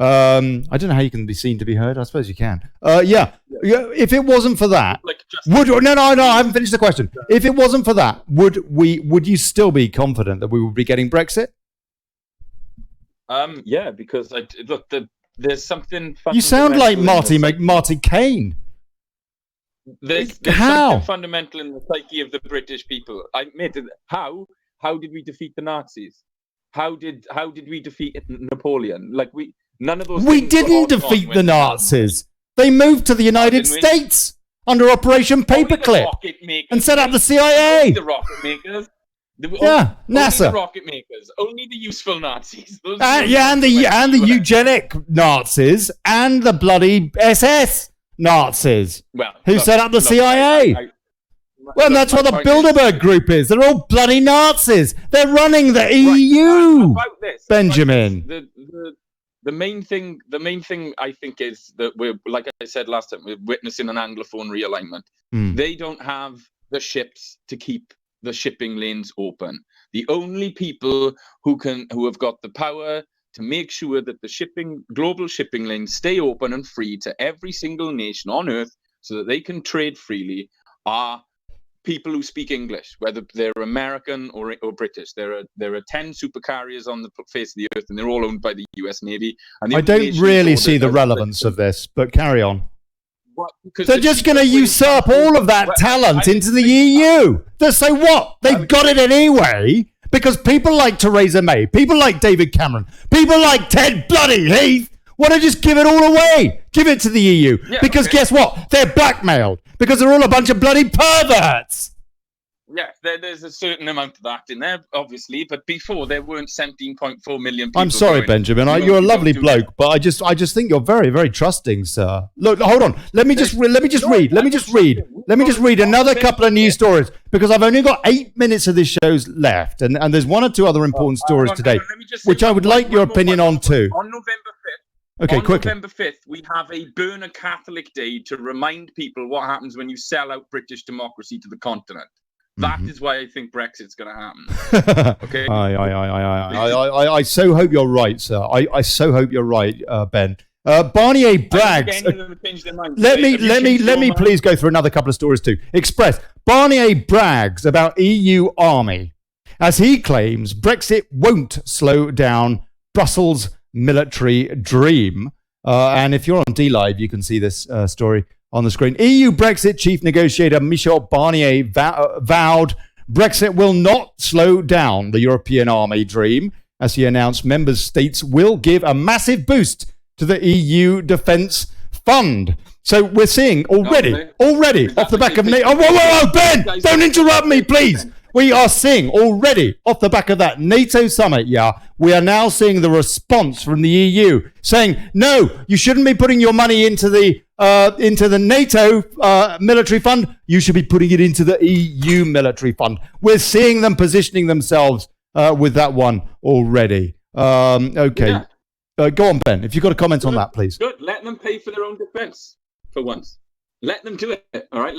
I don't know how you can be seen to be heard. I suppose you can. Yeah. If it wasn't for that, I haven't finished the question. If it wasn't for that, would you still be confident that we would be getting Brexit? Yeah, because there's something. You sound like Marty Kane. There's something fundamental in the psyche of the British people. I admit it. How did we defeat the Nazis? How did we defeat Napoleon? Like none of those. We didn't defeat the Nazis. They moved to the United States under Operation Paperclip and set up the CIA. Only the rocket makers. NASA. Only the rocket makers. Only the useful Nazis. And the eugenic Nazis and the bloody SS Nazis who set up the CIA. That's what the Bilderberg Group is. They're all bloody Nazis. They're running the EU. About this, Benjamin. The main thing I think is that we're, like I said last time, we're witnessing an Anglophone realignment. They don't have the ships to keep the shipping lanes open. The only people who have got the power to make sure that the global shipping lanes stay open and free to every single nation on earth so that they can trade freely are people who speak English, whether they're American or British. There are 10 super carriers on the face of the earth, and they're all owned by the US Navy. And I don't really see the relevance of this, but carry on. They're just going to usurp all of that talent into the EU. So what? They've got it anyway because people like Theresa May, people like David Cameron, people like Ted bloody Heath want to just give it all away. Give it to the EU. Because guess what? They're blackmailed because they're all a bunch of bloody perverts. Yes, there's a certain amount of that in there, obviously, but before there weren't 17.4 million people. I'm sorry, Benjamin. You're a lovely bloke, but I just think you're very, very trusting, sir. Look, hold on. Let me just read another couple of news stories because I've only got 8 minutes of this show's left, and there's one or two other important stories today, which I would like your opinion on too. On November 5th. Okay, quickly. November 5th, we have a Burn a Catholic Day to remind people what happens when you sell out British democracy to the continent. That is why I think Brexit's going to happen. Okay. I so hope you're right, sir. I so hope you're right, Ben. Barnier brags. Let me please go through another couple of stories too. Express. Barnier brags about EU army as he claims Brexit won't slow down Brussels' military dream. And if you're on DLive, you can see this story on the screen. EU Brexit chief negotiator Michel Barnier vowed Brexit will not slow down the European army dream as he announced member states will give a massive boost to the EU defence fund. So we're seeing already off the back of NATO. Whoa, Ben! Don't interrupt me, please. We are seeing already off the back of that NATO summit, we are now seeing the response from the EU saying, no, you shouldn't be putting your money into the NATO military fund. You should be putting it into the EU military fund. We're seeing them positioning themselves with that one already. Okay. Go on, Ben. If you've got a comment on that, please. Good. Let them pay for their own defence for once. Let them do it. All right.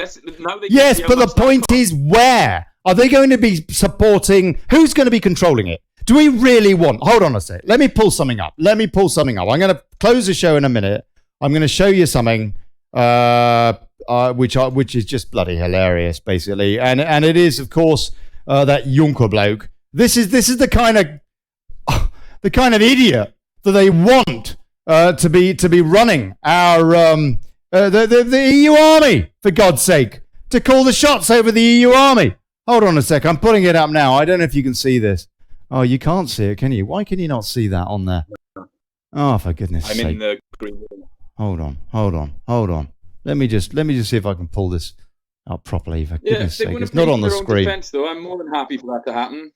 Yes, but the point is where? Are they going to be supporting? Who's going to be controlling it? Do we really want? Hold on a sec. Let me pull something up. I'm going to close the show in a minute. I'm going to show you something which is just bloody hilarious, basically. And it is, of course, that Juncker bloke. This is the kind of idiot that they want to be running our the EU army, for God's sake, to call the shots over the EU army. Hold on a sec. I'm putting it up now. I don't know if you can see this. Oh, you can't see it, can you? Why can you not see that on there? Oh, for goodness sake. I'm in the green room. Hold on. Let me just see if I can pull this up properly. For goodness sake, it's not on the screen. Defense, though, I'm more than happy for that to happen.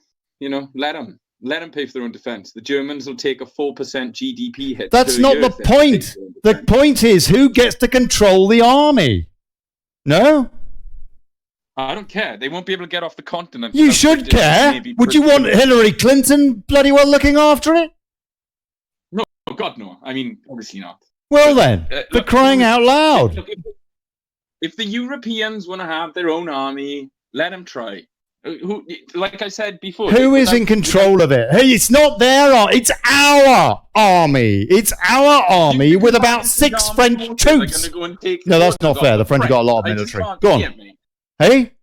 Let them. Let them pay for their own defence. The Germans will take a 4% GDP hit. That's not the point. The point is who gets to control the army. No? I don't care. They won't be able to get off the continent. You should care. Would you want Hillary Clinton bloody well looking after it? No, God, no. I mean, obviously not. Well then, they're crying out loud. Look, if the Europeans want to have their own army, let them try. Who, like I said before, who is in control of it? Hey, it's not their army. It's our army. It's our army with about 6 French troops. No, that's not fair. The French got a lot of military. Go on. Hey?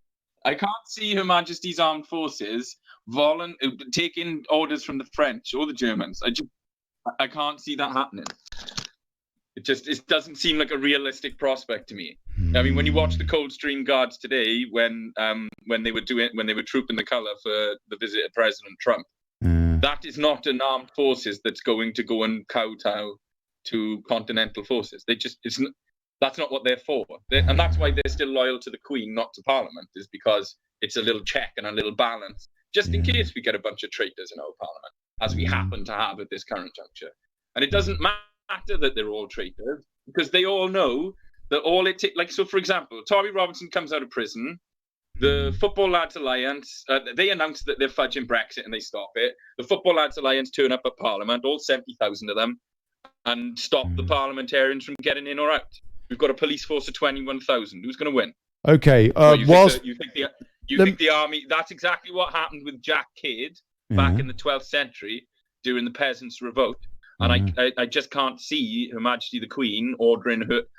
I can't see Her Majesty's Armed Forces taking orders from the French or the Germans. I can't see that happening. It doesn't seem like a realistic prospect to me. I mean, when you watch the Coldstream Guards today, when they were trooping the colour for the visit of President Trump, that is not an armed forces that's going to go and kowtow to continental forces. That's not what they're for, and that's why they're still loyal to the Queen, not to Parliament, is because it's a little check and a little balance, just in case we get a bunch of traitors in our Parliament, as we happen to have at this current juncture. And it doesn't matter that they're all traitors, because they all know that all it takes, like, so for example, Tory Robinson comes out of prison, the Football Lads Alliance, they announced that they're fudging Brexit and they stop it. The Football Lads Alliance turn up at Parliament, all 70,000 of them, and stop the parliamentarians from getting in or out. We've got a police force of 21,000. Who's going to win? Okay, you think the army? That's exactly what happened with Jack Cade back in the 12th century during the Peasants' Revolt. And I just can't see Her Majesty the Queen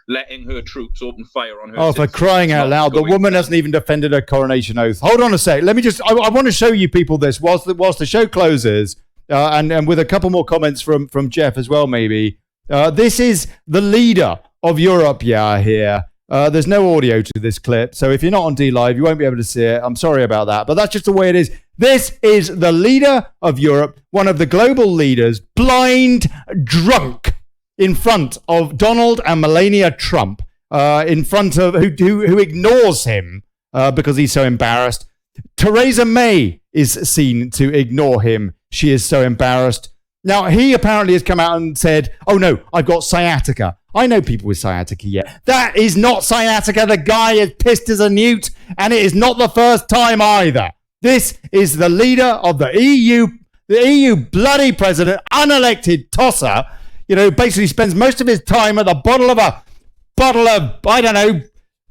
letting her troops open fire on her. Oh, for crying out loud! The woman hasn't even defended her coronation oath. Hold on a sec. Let me just. I want to show you people this whilst the show closes, and with a couple more comments from Jeff as well. Maybe this is the leader of Europe. Here. There's no audio to this clip, so if you're not on D Live, you won't be able to see it. I'm sorry about that, but that's just the way it is. This is the leader of Europe, one of the global leaders, blind drunk, in front of Donald and Melania Trump, in front of who ignores him because he's so embarrassed. Theresa May is seen to ignore him. She is so embarrassed. Now, he apparently has come out and said, oh no, I've got sciatica. I know people with sciatica, yeah. That is not sciatica. The guy is pissed as a newt, and it is not the first time either. This is the leader of the EU bloody president, unelected tosser, basically spends most of his time at the bottle of, I don't know,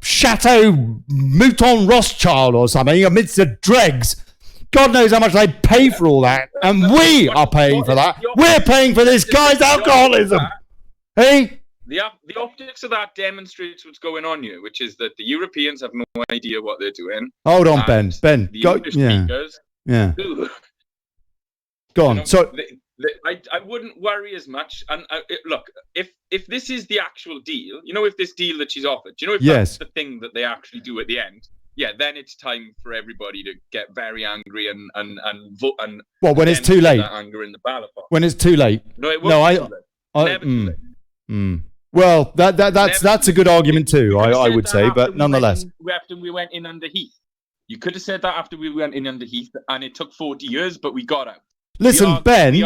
Chateau Mouton Rothschild or something amidst the dregs. God knows how much they pay for all that, and we are paying for that. We're paying for this guy's alcoholism. Hey? The optics of that demonstrates what's going on here, which is that the Europeans have no idea what they're doing. Hold on, Ben. The Go. English speakers, Go on. So I wouldn't worry as much. And look, if this is the actual deal, if this deal that she's offered, if that's the thing that they actually do at the end, then it's time for everybody to get very angry and vote. And well, when it's too late. That anger in the ballot box. When it's too late. No, it won't. Never too late. Well, that's a good argument too. I would say, but nonetheless. After we went in under Heath, you could have said that after we went in under Heath, and it took 40 years, but we got out. Listen, Ben,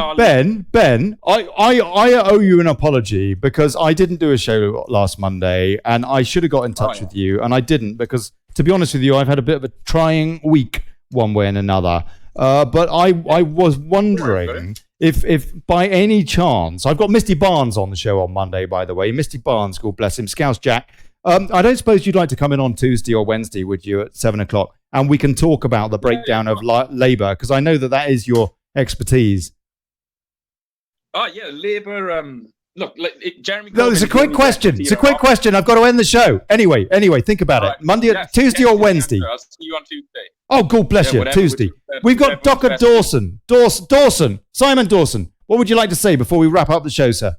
I owe you an apology because I didn't do a show last Monday, and I should have got in touch with you, and I didn't because, to be honest with you, I've had a bit of a trying week one way and another. But I was wondering if by any chance, I've got Misty Barnes on the show on Monday, by the way. Misty Barnes, God bless him, Scouse Jack. I don't suppose you'd like to come in on Tuesday or Wednesday, would you, at 7 o'clock? And we can talk about the breakdown of Labour, because I know that is your expertise. Oh, yeah, Labour... Look, Jeremy. No, it's a quick question. It's a quick question. I've got to end the show. Anyway, think about it. Monday, Tuesday or Wednesday? I'll see you on Tuesday. Oh, God bless you. Tuesday. We've got Dr. Dawson. Simon Dawson. What would you like to say before we wrap up the show, sir?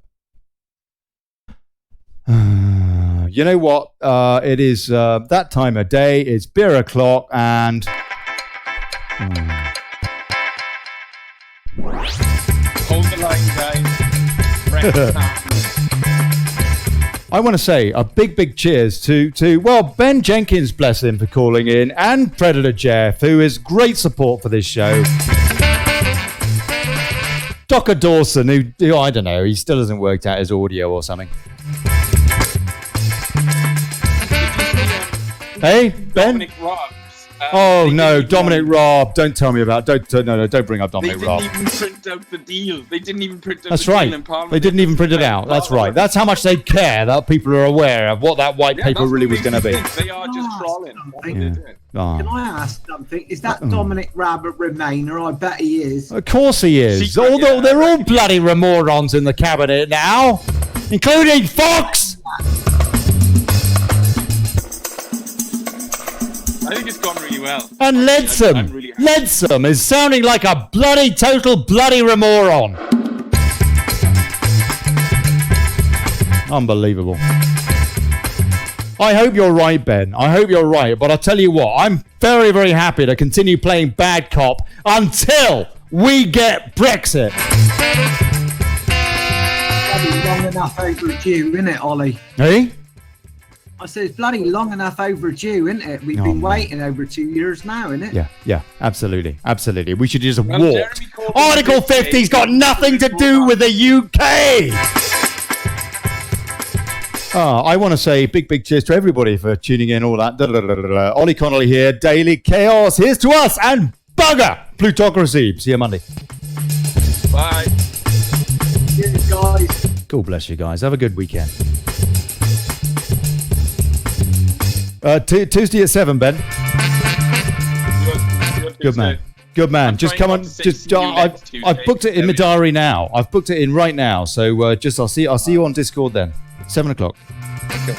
You know what? It is that time of day. It's beer o'clock and... Hold the line, guys. I want to say a big cheers to Ben Jenkins, bless him, for calling in, and Predator Jeff, who is great support for this show. Docker Dawson, who I don't know, he still hasn't worked out his audio or something. Hey, Ben? Dominic Raab's, Oh no, Dominic Raab! Don't tell me about. Don't bring up Dominic Raab. They didn't even print out the deal. They didn't even print out That's the right. deal in Parliament. They didn't even print it out. That's right. That's how much they care that people are aware of what that white paper really was going to be. They are just trolling. Oh. Can I ask something? Is that Dominic Raab a Remainer? I bet he is. Of course he is. Although they're all bloody morons in the cabinet now, including Fox. I think it's gone really well. And Leadsom. Leadsom is sounding like a bloody total bloody moron. Unbelievable. I hope you're right, Ben. I hope you're right. But I'll tell you what, I'm very, very happy to continue playing bad cop until we get Brexit. Bloody long enough overdue, isn't it, Ollie? Hey? I said it's bloody long enough overdue, isn't it? We've been waiting over 2 years now, isn't it? Yeah, absolutely. We should just walk. Article 50's got nothing to do with the UK. I want to say big cheers to everybody for tuning in, all that. Olly Connelly here, Daily Chaos. Here's to us and bugger plutocracy. See you Monday. Bye. Cheers, guys. God bless you guys. Have a good weekend. Tuesday at 7, Ben. Good man. Good man. Just come on. I've booked it in my diary now. I've booked it in right now. So I'll see you on Discord then. 7 o'clock. Okay.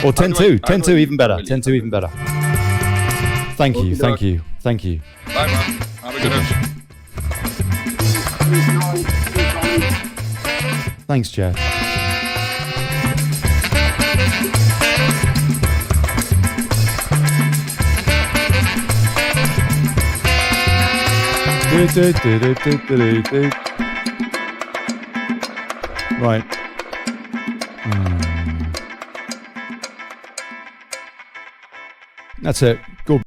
Or 10-2. 10-2 even better. 10-2 even better. Thank you. Bye, man. Have a good one. Thanks, Chad. Right. That's it. Good.